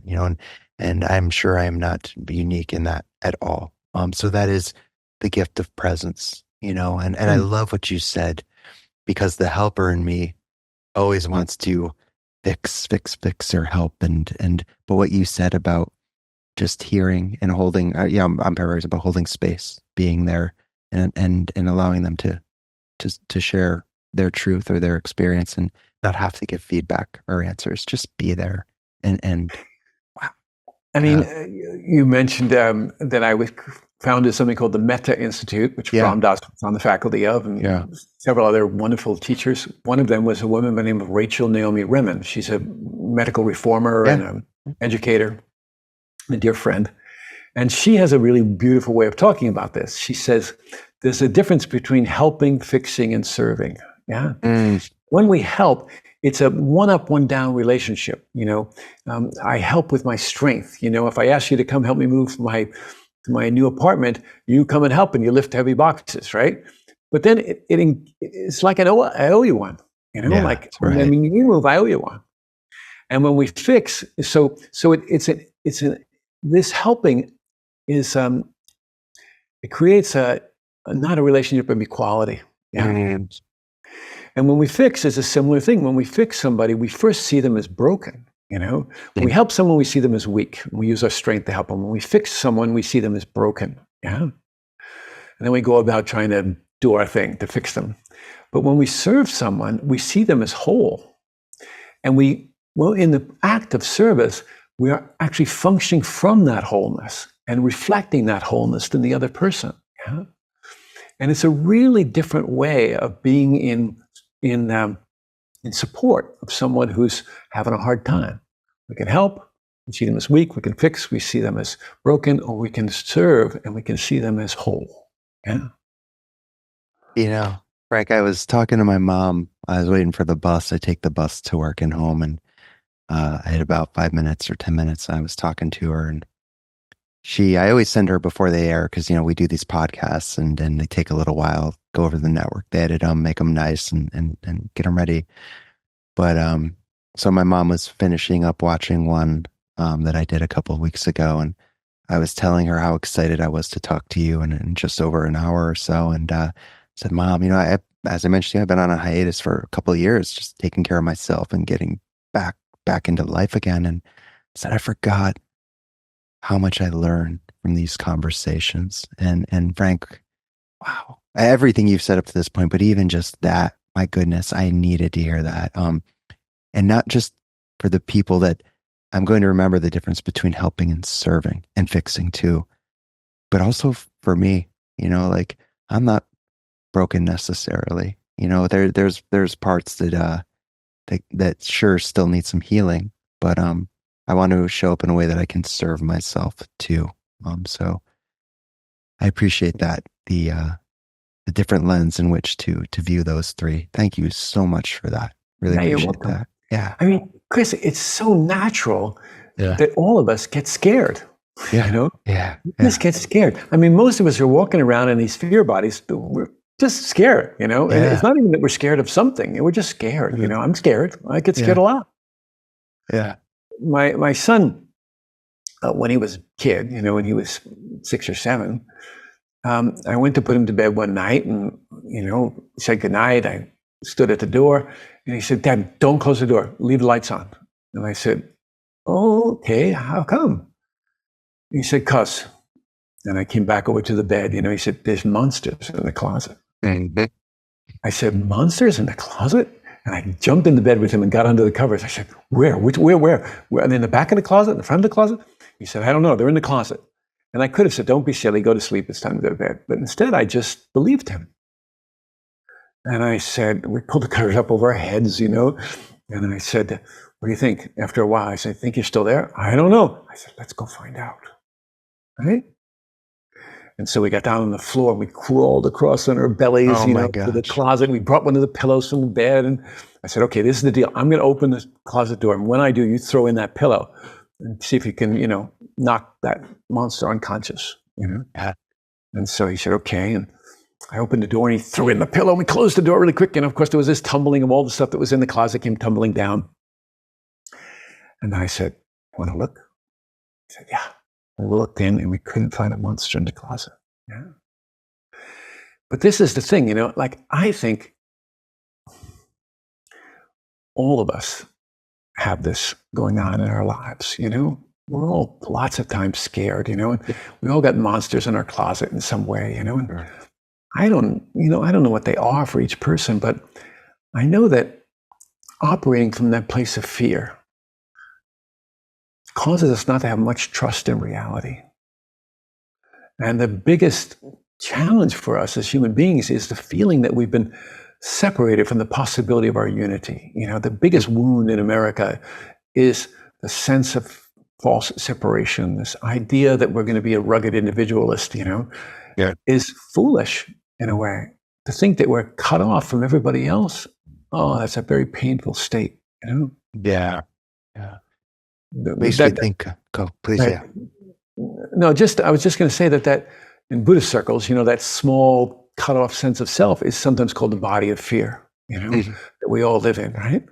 and I'm sure I am not unique in that at all. So that is the gift of presence, and I Mm. love what you said because the helper in me always wants to fix or help. But what you said about just hearing and holding, I'm paraphrasing, but holding space, being there and allowing them to share their truth or their experience and not have to give feedback or answers, just be there. And wow. I mean, you mentioned that I founded something called the Metta Institute, which Ram Dass was on the faculty of, and several other wonderful teachers. One of them was a woman by the name of Rachel Naomi Remen. She's a medical reformer and an educator, a dear friend. And she has a really beautiful way of talking about this. She says, there's a difference between helping, fixing, and serving. Yeah. When we help, it's a one up, one down relationship. I help with my strength. If I ask you to come help me move my new apartment, you come and help and you lift heavy boxes, right? But then it's like I owe you one. Like right. I mean, you move, I owe you one. And when we fix, so this helping is it creates not a relationship of equality. Yeah. And when we fix, it's a similar thing. When we fix somebody, we first see them as broken. When we help someone, we see them as weak. We use our strength to help them. When we fix someone, we see them as broken. Yeah. And then we go about trying to do our thing to fix them. But when we serve someone, we see them as whole. And in the act of service, we are actually functioning from that wholeness and reflecting that wholeness to the other person. Yeah? And it's a really different way of being in support of someone who's having a hard time. We can help, we see them as weak, we can fix, we see them as broken, or we can serve and we can see them as whole. Yeah. Frank, I was talking to my mom. I was waiting for the bus. I take the bus to work and home, and I had about 5 minutes or 10 minutes. I was talking to her, and I always send her before they air because, we do these podcasts and they take a little while, go over the network, they edit them, make them nice and get them ready. But, so my mom was finishing up watching one, that I did a couple of weeks ago. And I was telling her how excited I was to talk to you in just over an hour or so. And, said, Mom, as I mentioned to you, I've been on a hiatus for a couple of years, just taking care of myself and getting back into life again. And said, I forgot how much I learned from these conversations. And Frank, wow, everything you've said up to this point, but even just that, my goodness, I needed to hear that. And not just for the people that I'm going to remember the difference between helping and serving and fixing too, but also for me, like I'm not broken necessarily. There's parts that sure still need some healing, but I want to show up in a way that I can serve myself too. So I appreciate that the different lens in which to view those three. Thank you so much for that. Really appreciate that. Yeah. I mean, Chris, it's so natural that all of us get scared. Yeah. Just get scared. I mean, most of us are walking around in these fear bodies. We're just scared, And it's not even that we're scared of something. We're just scared. I'm scared. I get scared a lot. Yeah. My son, when he was a kid, when he was 6 or 7, I went to put him to bed one night and, said goodnight. I stood at the door and he said, Dad, don't close the door. Leave the lights on. And I said, oh, okay, how come? He said, 'cause. And I came back over to the bed. He said, there's monsters in the closet. Mm-hmm. I said, monsters in the closet? And I jumped in the bed with him and got under the covers. I said, where? Where? And in the back of the closet, in the front of the closet? He said, I don't know. They're in the closet. And I could have said, don't be silly. Go to sleep. It's time to go to bed. But instead, I just believed him. And I said, we pulled the covers up over our heads, And I said, what do you think? After a while, I said, think you're still there? I don't know. I said, let's go find out. Right? And so we got down on the floor and we crawled across on our bellies, to the closet. We brought one of the pillows from the bed. And I said, okay, this is the deal. I'm going to open the closet door. And when I do, you throw in that pillow and see if you can, knock that monster unconscious, Yeah. And so he said, okay. And I opened the door and he threw in the pillow and we closed the door really quick. And of course, there was this tumbling of all the stuff that was in the closet came tumbling down. And I said, want to look? He said, yeah. We looked in and we couldn't find a monster in the closet. Yeah. But this is the thing, I think all of us have this going on in our lives, We're all lots of times scared, and we all got monsters in our closet in some way, and I don't know what they are for each person, but I know that operating from that place of fear causes us not to have much trust in reality. And the biggest challenge for us as human beings is the feeling that we've been separated from the possibility of our unity. The biggest wound in America is the sense of false separation, this idea that we're going to be a rugged individualist, is foolish in a way. To think that we're cut off from everybody else, that's a very painful state, Yeah. Yeah. Makes me think, go, please, right. Yeah. No, I was just going to say that in Buddhist circles, that small cut off sense of self is sometimes called the body of fear, that we all live in, right?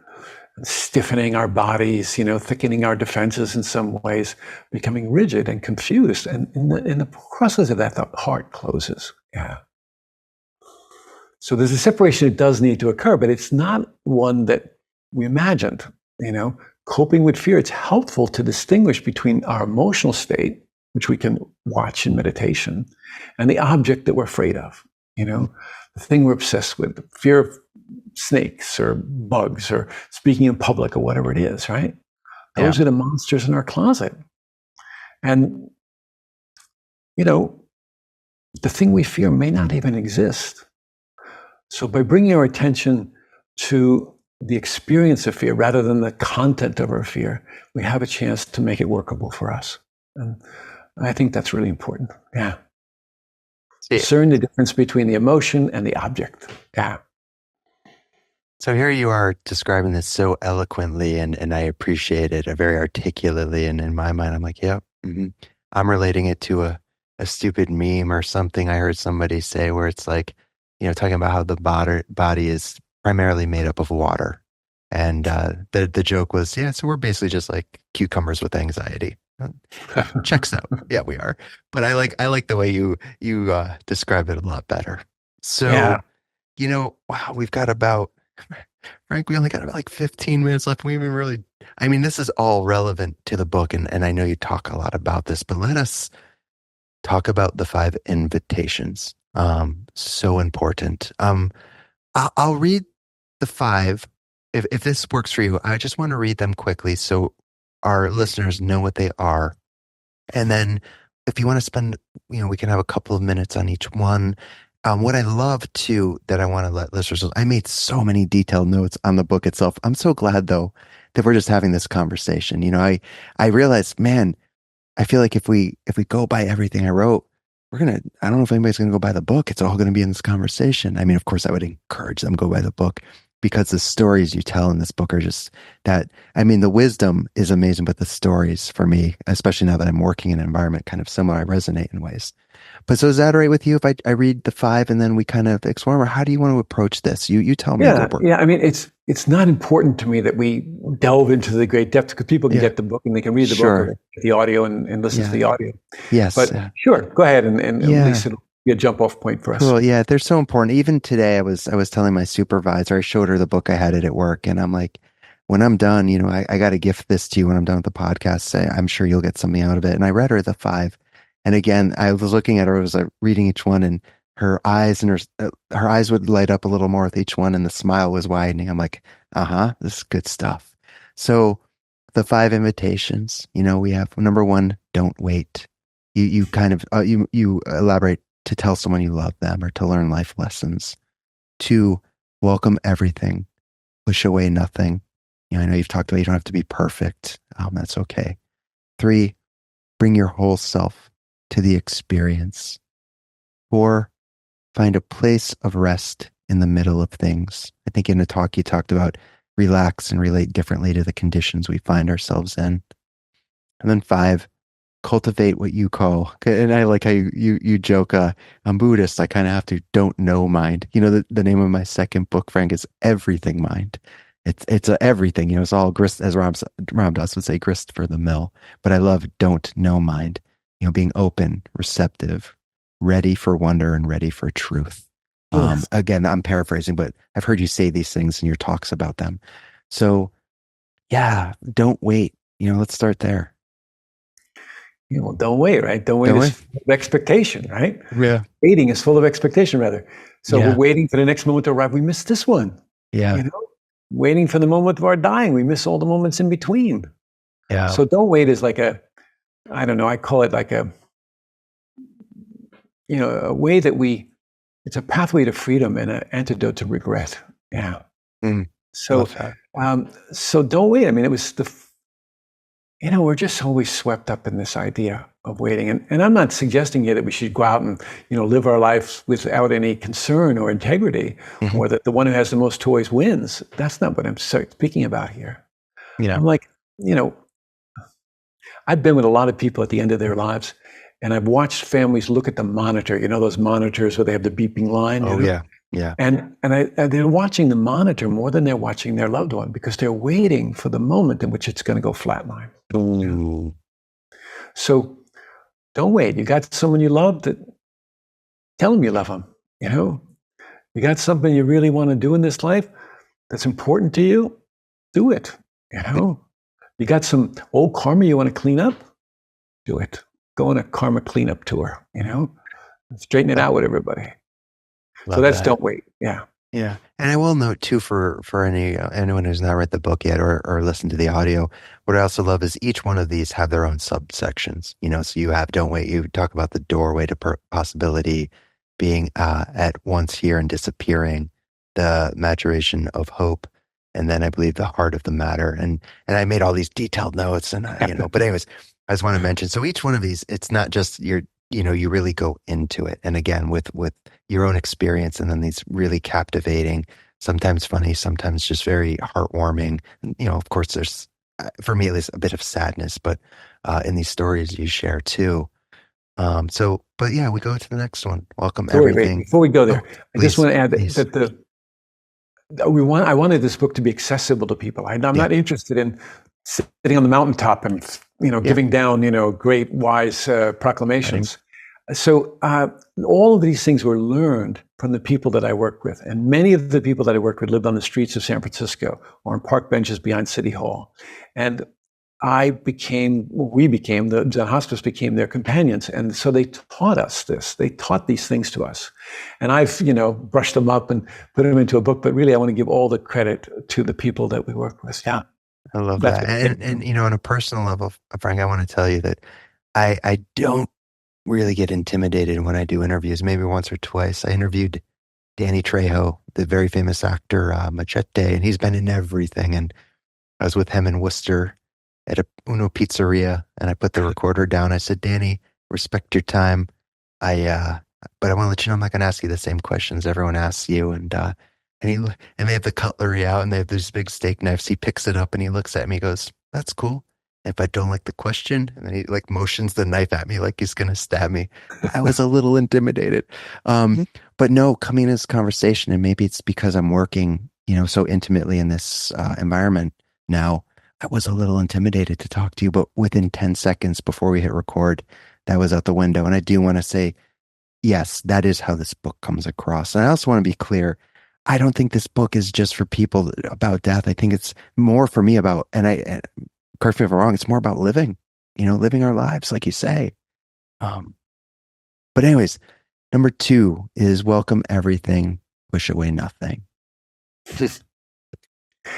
Stiffening our bodies, thickening our defenses in some ways, becoming rigid and confused. And in the process of that, the heart closes. Yeah. So there's a separation that does need to occur, but it's not one that we imagined, Coping with fear, it's helpful to distinguish between our emotional state, which we can watch in meditation, and the object that we're afraid of, the thing we're obsessed with, the fear of snakes or bugs or speaking in public or whatever it is, right? Those are the monsters in our closet. And, the thing we fear may not even exist. So by bringing our attention to the experience of fear rather than the content of our fear, we have a chance to make it workable for us. And I think that's really important. Yeah. Discern the difference between the emotion and the object. Yeah. So here you are describing this so eloquently, and I appreciate it very articulately. And in my mind, I'm like, yep, I'm relating it to a stupid meme or something I heard somebody say where it's like, talking about how the body is primarily made up of water. And the joke was, so we're basically just like cucumbers with anxiety. Checks out. Yeah, we are. But I like the way you describe it a lot better. So, wow, we've got Frank, we only got about like 15 minutes left. We even really, this is all relevant to the book. And I know you talk a lot about this, but let us talk about the 5 invitations. So important. I'll read the 5. If this works for you, I just want to read them quickly so our listeners know what they are. And then if you want to spend, we can have a couple of minutes on each one. What I love too, that I want to let listeners know, I made so many detailed notes on the book itself. I'm so glad though, that we're just having this conversation. I realized, man, I feel like if we go by everything I wrote, I don't know if anybody's going to go buy the book. It's all going to be in this conversation. Of course I would encourage them to go buy the book, because the stories you tell in this book are just that, the wisdom is amazing, but the stories for me, especially now that I'm working in an environment kind of similar, I resonate in ways. But so is that all right with you if I read the 5 and then we kind of explore, or how do you want to approach this? You tell me. Yeah. It's not important to me that we delve into the great depth, because people can get the book and they can read the book or the audio and listen to the audio. Yes. But sure, go ahead and at least it'll be a jump off point for us. Cool. Yeah, they're so important. Even today, I was telling my supervisor, I showed her the book, I had it at work, and I'm like, when I'm done, I got to gift this to you when I'm done with the podcast. I'm sure you'll get something out of it. And I read her the 5, and again, I was looking at her, I was reading each one, and her eyes would light up a little more with each one, and the smile was widening. I'm like, this is good stuff. So the 5 invitations, we have number 1, don't wait. You kind of, you elaborate to tell someone you love them or to learn life lessons. 2, welcome everything, push away nothing. I know you've talked about you don't have to be perfect. That's okay. 3, bring your whole self to the experience. 4, find a place of rest in the middle of things. I think in the talk you talked about relax and relate differently to the conditions we find ourselves in. And then 5, cultivate what you call, and I like how you joke, I'm Buddhist, I kind of have to don't know mind. The name of my second book, Frank, is Everything Mind. It's a everything, it's all grist, as Ram Dass would say, grist for the mill. But I love don't know mind, being open, receptive, ready for wonder and ready for truth. Yes. Again, I'm paraphrasing, but I've heard you say these things in your talks about them. So yeah, don't wait. Let's start there. Don't wait, right? Don't wait is full of expectation, right? Yeah. Waiting is full of expectation, rather. So we're waiting for the next moment to arrive. We miss this one. Yeah. Waiting for the moment of our dying. We miss all the moments in between. Yeah. So don't wait is like I don't know, I call it like a way that it's a pathway to freedom and an antidote to regret. Yeah. So, so don't wait. I mean, it was we're just always swept up in this idea of waiting. And I'm not suggesting here that we should go out and, live our lives without any concern or integrity, or that the one who has the most toys wins. That's not what I'm speaking about here. I'm like, I've been with a lot of people at the end of their lives, and I've watched families look at the monitor, those monitors where they have the beeping line. Yeah. And they're watching the monitor more than they're watching their loved one, because they're waiting for the moment in which it's going to go flatline. Ooh. So don't wait. You got someone you love, tell them you love them. You got something you really want to do in this life that's important to you, do it. You got some old karma you want to clean up, do it. Go on a karma cleanup tour, straighten it out with everybody. Love so that's that. Don't wait. Yeah. Yeah. And I will note too, for anyone who's not read the book yet or listened to the audio, what I also love is each one of these have their own subsections. So you have don't wait. You talk about the doorway to possibility, being at once here and disappearing, the maturation of hope, and then I believe the heart of the matter. And I made all these detailed notes, and but anyways, I just want to mention. So each one of these, it's not just you really go into it. And again, with your own experience, and then these really captivating, sometimes funny, sometimes just very heartwarming. Of course, there's, for me at least, a bit of sadness, but in these stories you share too. But yeah, we go to the next one. Welcome everything. Wait, before we go there, I please, just want to add that I wanted this book to be accessible to people. I'm not interested in sitting on the mountaintop and giving down great wise proclamations. So all of these things were learned from the people that I worked with, and many of the people that I worked with lived on the streets of San Francisco or on park benches behind City Hall, and the Zen Hospice became their companions. And so they taught us this. They taught these things to us. And I've, brushed them up and put them into a book, but really I want to give all the credit to the people that we work with. Yeah. I love that. And on a personal level, Frank, I want to tell you that I don't really get intimidated when I do interviews, maybe once or twice. I interviewed Danny Trejo, the very famous actor, Machete, and he's been in everything. And I was with him in Worcester at a Uno Pizzeria, and I put the recorder down. I said, Danny, respect your time. But I want to let you know I'm not going to ask you the same questions everyone asks you. And they have the cutlery out, and they have these big steak knives. He picks it up and he looks at me, goes, "That's cool. If I don't like the question," and then he motions the knife at me like he's going to stab me. I was a little intimidated. But no, coming to this conversation, and maybe it's because I'm working, so intimately in this environment now, I was a little intimidated to talk to you, but within 10 seconds before we hit record, that was out the window. And I do want to say, yes, that is how this book comes across. And I also want to be clear. I don't think this book is just for people about death. I think it's more for me about, and correct me if I'm wrong, it's more about living, living our lives, like you say. But anyways, number 2 is welcome everything, push away nothing.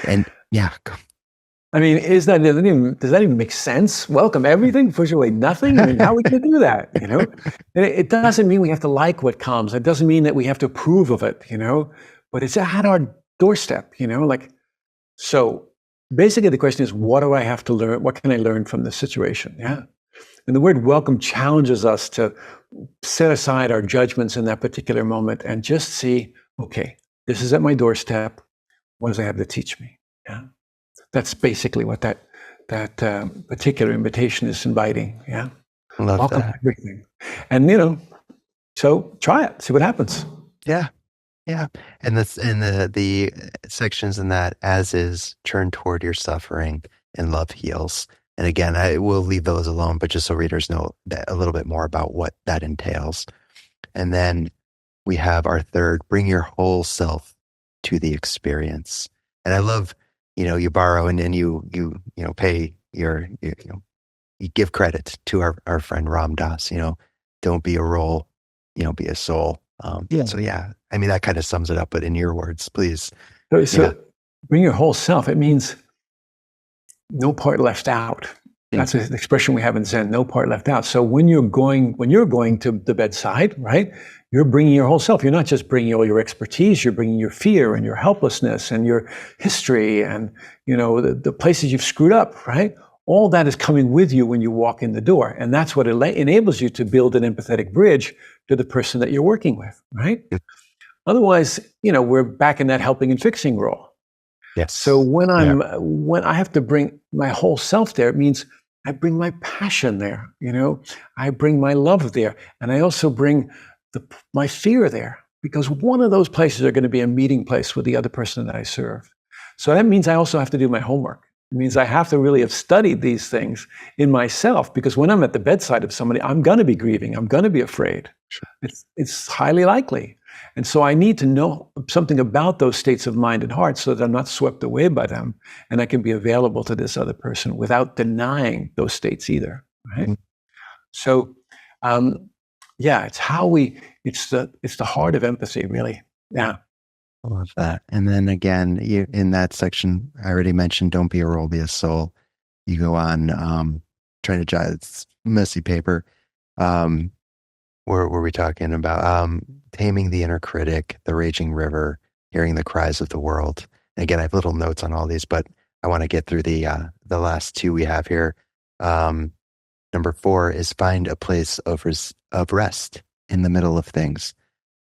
And yeah, I mean, does that even make sense? Welcome everything, push away nothing? I mean, how are we going to do that, you know? And it doesn't mean we have to like what comes. It doesn't mean that we have to approve of it, you know? But it's at our doorstep, you know? Like, so basically the question is, what do I have to learn? What can I learn from this situation? Yeah. And the word welcome challenges us to set aside our judgments in that particular moment and just see, okay, this is at my doorstep. What does it have to teach me? Yeah. That's basically what that particular invitation is inviting. Yeah. Love Welcome that. everything. And, you know, so try it, see what happens. Yeah. Yeah. And the sections in that, as is, turn toward your suffering and love heals. And again, I will leave those alone, but just so readers know that a little bit more about what that entails. And then we have our third, bring your whole self to the experience. And I love, you borrow and then you pay you give credit to our friend Ram Dass, don't be a role, be a soul. So yeah, I mean, that kind of sums it up, but in your words, please. So bring your whole self. It means no part left out. That's an expression we have in Zen, no part left out. So when you're going to the bedside, right, you're bringing your whole self. You're not just bringing all your expertise, you're bringing your fear and your helplessness and your history and, the places you've screwed up, right? All that is coming with you when you walk in the door. And that's what enables you to build an empathetic bridge to the person that you're working with, right? Otherwise, we're back in that helping and fixing role. Yes. So when I have to bring my whole self there, it means I bring my passion there, I bring my love there, and I also bring my fear there, because one of those places are going to be a meeting place with the other person that I serve. So that means I also have to do my homework. It means I have to really have studied these things in myself, because when I'm at the bedside of somebody, I'm going to be grieving. I'm going to be afraid. Sure. It's highly likely. And so I need to know something about those states of mind and heart so that I'm not swept away by them, and I can be available to this other person without denying those states either, right? Mm-hmm. So, it's the heart of empathy, really. Yeah. I love that. And then again, in that section, I already mentioned, don't be a role, be a soul. You go on, trying to jot, it's messy paper. What were we talking about? Taming the inner critic, the raging river, hearing the cries of the world. And again, I have little notes on all these, but I want to get through the last two we have here. Number 4 is find a place of rest in the middle of things.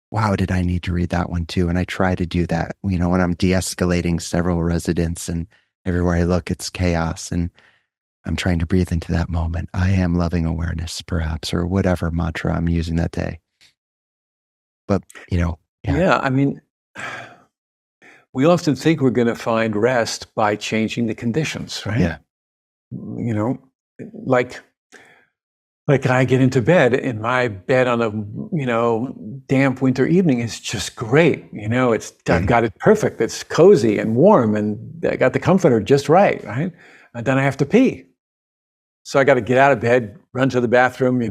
Wow, did I need to read that one too? And I try to do that, when I'm de-escalating several residents and everywhere I look, it's chaos. And I'm trying to breathe into that moment. I am loving awareness, perhaps, or whatever mantra I'm using that day. But, Yeah, I mean, we often think we're going to find rest by changing the conditions, right? Yeah. Like I get into bed, and my bed on a, damp winter evening is just great. I've got it perfect. It's cozy and warm, and I got the comforter just right? And then I have to pee. So I got to get out of bed, run to the bathroom,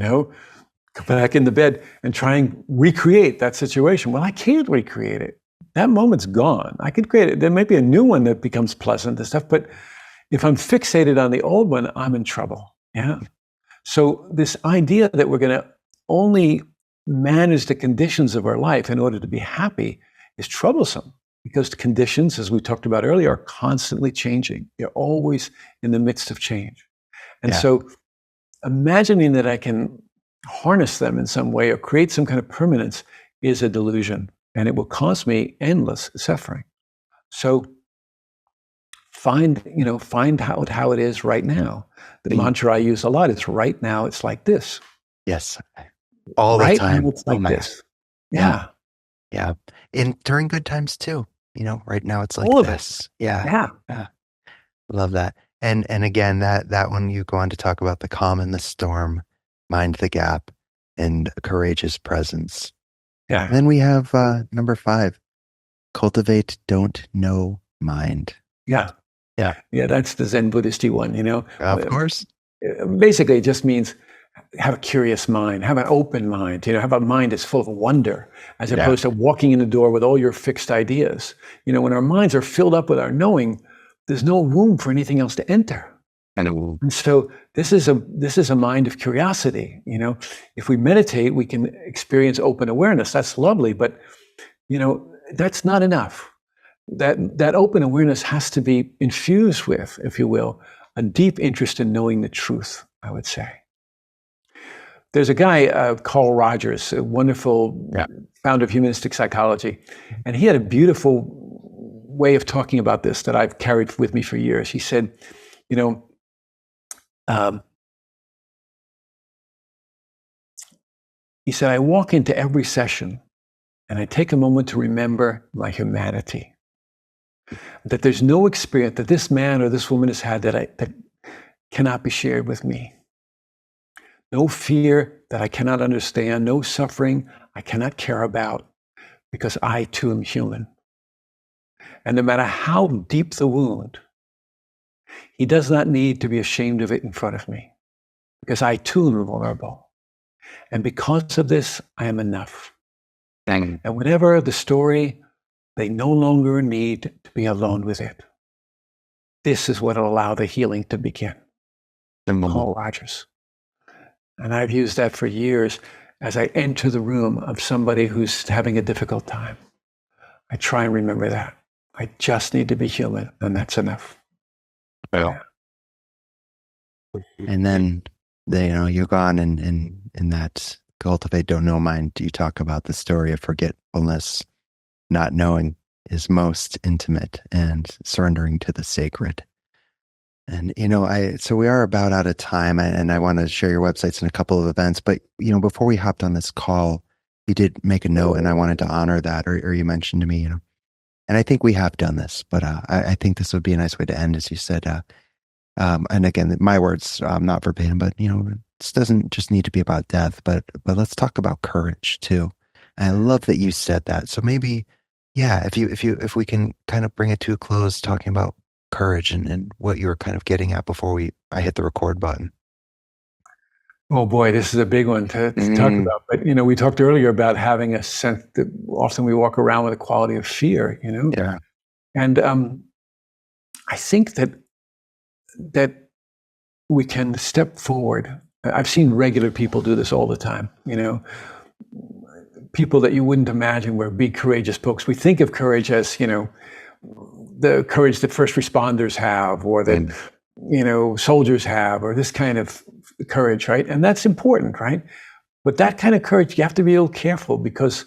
come back in the bed and try and recreate that situation. Well, I can't recreate it. That moment's gone. I could create it. There might be a new one that becomes pleasant and stuff, but if I'm fixated on the old one, I'm in trouble. Yeah. So this idea that we're going to only manage the conditions of our life in order to be happy is troublesome, because the conditions, as we talked about earlier, are constantly changing. They're always in the midst of change. And so imagining that I can harness them in some way or create some kind of permanence is a delusion, and it will cause me endless suffering. So find how it is right now. The mantra I use a lot is right now it's like this. Yes. All right the time. Now it's like this. Yeah. Yeah. And during good times too. Right now it's like all of this. It. Yeah. Love that. And again, that one you go on to talk about the calm in the storm, mind the gap, and courageous presence. Yeah. And then we have number 5, cultivate, don't know, mind. Yeah. That's the Zen Buddhist-y one, Of course. Basically, it just means have a curious mind, have an open mind, have a mind that's full of wonder, as opposed to walking in the door with all your fixed ideas. When our minds are filled up with our knowing, there's no room for anything else to enter. And so this is a mind of curiosity. If we meditate, we can experience open awareness. That's lovely, but that's not enough. That open awareness has to be infused with, if you will, a deep interest in knowing the truth, I would say. There's a guy, Carl Rogers, a wonderful founder of humanistic psychology, and he had a beautiful way of talking about this that I've carried with me for years. He said, I walk into every session and I take a moment to remember my humanity. That there's no experience that this man or this woman has had that cannot be shared with me. No fear that I cannot understand, no suffering I cannot care about, because I too am human. And no matter how deep the wound, he does not need to be ashamed of it in front of me, because I too am vulnerable. And because of this, I am enough. And whatever the story, they no longer need to be alone with it. This is what will allow the healing to begin. Carl Rogers. And I've used that for years as I enter the room of somebody who's having a difficult time. I try and remember that. I just need to be human, and that's enough. Yeah. And then, you're gone in that Cultivate, Don't Know mind. You talk about the story of forgetfulness, not knowing is most intimate, and surrendering to the sacred. And, so we are about out of time, and I want to share your websites and a couple of events. But, before we hopped on this call, you did make a note, and I wanted to honor that, or you mentioned to me, and I think we have done this, but I think this would be a nice way to end, as you said. And again, my words, not verbatim, but, this doesn't just need to be about death, but let's talk about courage too. And I love that you said that. So maybe, if we can kind of bring it to a close, talking about courage and what you were kind of getting at before I hit the record button. Oh boy, this is a big one to talk about. But, we talked earlier about having a sense that often we walk around with a quality of fear, Yeah. And I think that we can step forward. I've seen regular people do this all the time, people that you wouldn't imagine were big, courageous folks. We think of courage as, the courage that first responders have, or that, soldiers have, or this kind of courage, right? And that's important, right? But that kind of courage, you have to be a little careful, because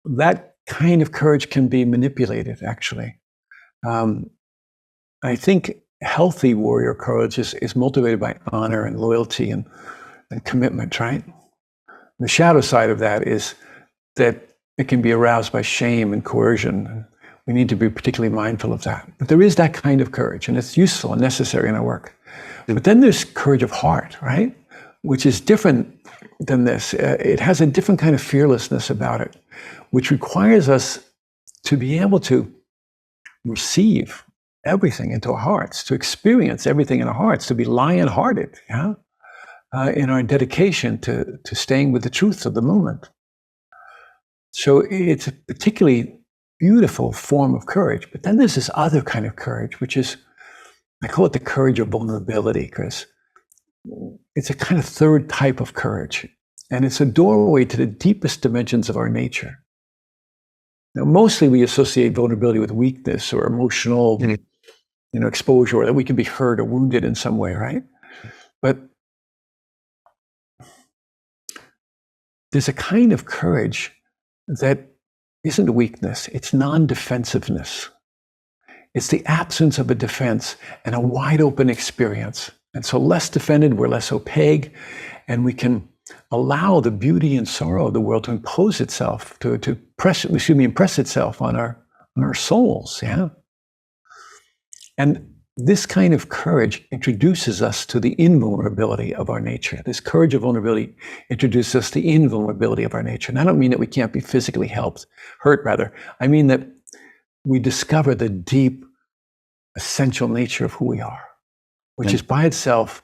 that kind of courage can be manipulated, actually. I think healthy warrior courage is motivated by honor and loyalty and commitment, right? The shadow side of that is that it can be aroused by shame and coercion. And we need to be particularly mindful of that. But there is that kind of courage, and it's useful and necessary in our work. But then there's courage of heart, right? Which is different than this. It has a different kind of fearlessness about it, which requires us to be able to receive everything into our hearts, to experience everything in our hearts, to be lion-hearted, in our dedication to staying with the truth of the moment. So it's a particularly beautiful form of courage. But then there's this other kind of courage, which is, I call it the courage of vulnerability, Chris. It's a kind of third type of courage, and it's a doorway to the deepest dimensions of our nature. Now, mostly we associate vulnerability with weakness or emotional, exposure, or that we can be hurt or wounded in some way, right? But there's a kind of courage that isn't weakness, it's non-defensiveness. It's the absence of a defense and a wide open experience. And so less defended, we're less opaque, and we can allow the beauty and sorrow of the world to impose itself, to impress itself on our souls, And this kind of courage introduces us to the invulnerability of our nature. This courage of vulnerability introduces us to the invulnerability of our nature. And I don't mean that we can't be physically hurt rather. I mean that we discover the deep, essential nature of who we are, which is by itself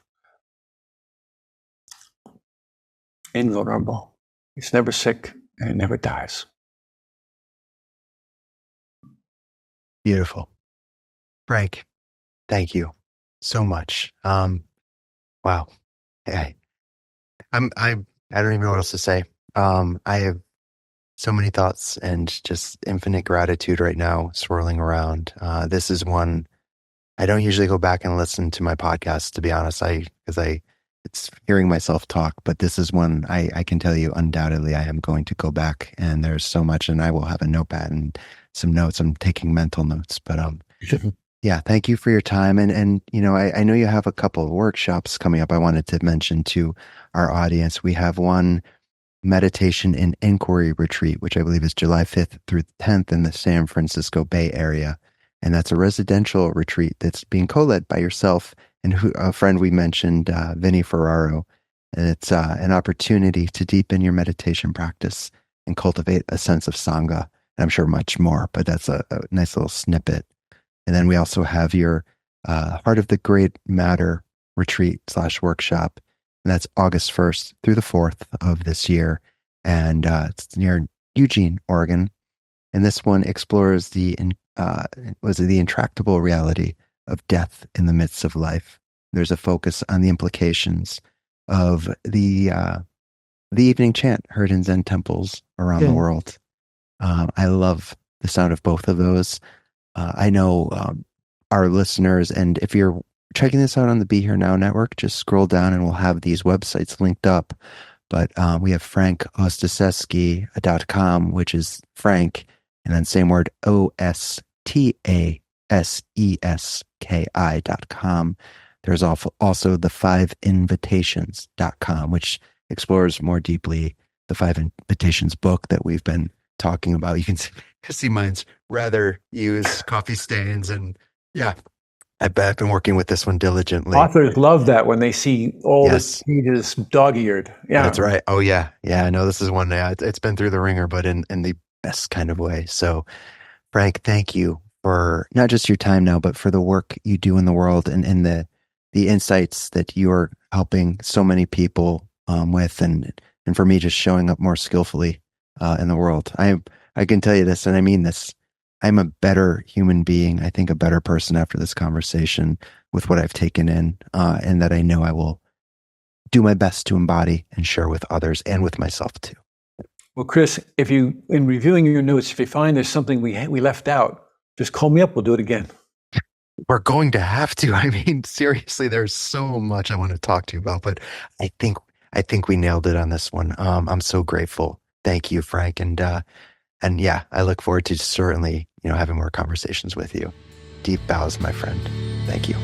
invulnerable. It's never sick and it never dies. Beautiful. Frank, Thank you so much. Wow. I, I don't even know what else to say. I have so many thoughts and just infinite gratitude right now swirling around. This is one I don't usually go back and listen to my podcast, to be honest. It's hearing myself talk, but this is one I can tell you undoubtedly I am going to go back, and there's so much, and I will have a notepad and some notes. I'm taking mental notes, but yeah, thank you for your time. And I know you have a couple of workshops coming up. I wanted to mention to our audience, we have one meditation and inquiry retreat, which I believe is July 5th through the 10th in the San Francisco Bay Area. And that's a residential retreat that's being co-led by yourself and a friend we mentioned, Vinny Ferraro. And it's an opportunity to deepen your meditation practice and cultivate a sense of Sangha. And I'm sure much more, but that's a nice little snippet. And then we also have your Heart of the Great Matter retreat / workshop. And that's August 1st through the 4th of this year. And it's near Eugene, Oregon. And this one explores the intractable reality of death in the midst of life. There's a focus on the implications of the evening chant heard in Zen temples around the world. I love the sound of both of those. I know our listeners, and if you're checking this out on the Be Here Now network, just scroll down and we'll have these websites linked up. But we have frankostaseski.com, which is Frank, and then same word, OSTASESKI.com. There's also the 5invitations.com, which explores more deeply the 5 Invitations book that we've been talking about. You can see mine's rather used coffee stains, and yeah, I've been working with this one diligently. Authors love that when they see all the pages dog-eared. Yeah, that's right. Oh yeah. I know this is one. It's been through the ringer, but in the best kind of way. So, Frank, thank you for not just your time now, but for the work you do in the world and the insights that you are helping so many people with, and for me just showing up more skillfully in the world. I can tell you this, and I mean this. I'm a better human being. I think a better person after this conversation with what I've taken in, and that I know I will do my best to embody and share with others and with myself too. Well, Chris, if you, in reviewing your notes, if you find there's something we left out, just call me up. We'll do it again. We're going to have to. I mean, seriously, there's so much I want to talk to you about, but I think we nailed it on this one. I'm so grateful. Thank you, Frank. And yeah, I look forward to certainly, having more conversations with you. Deep bows, my friend. Thank you.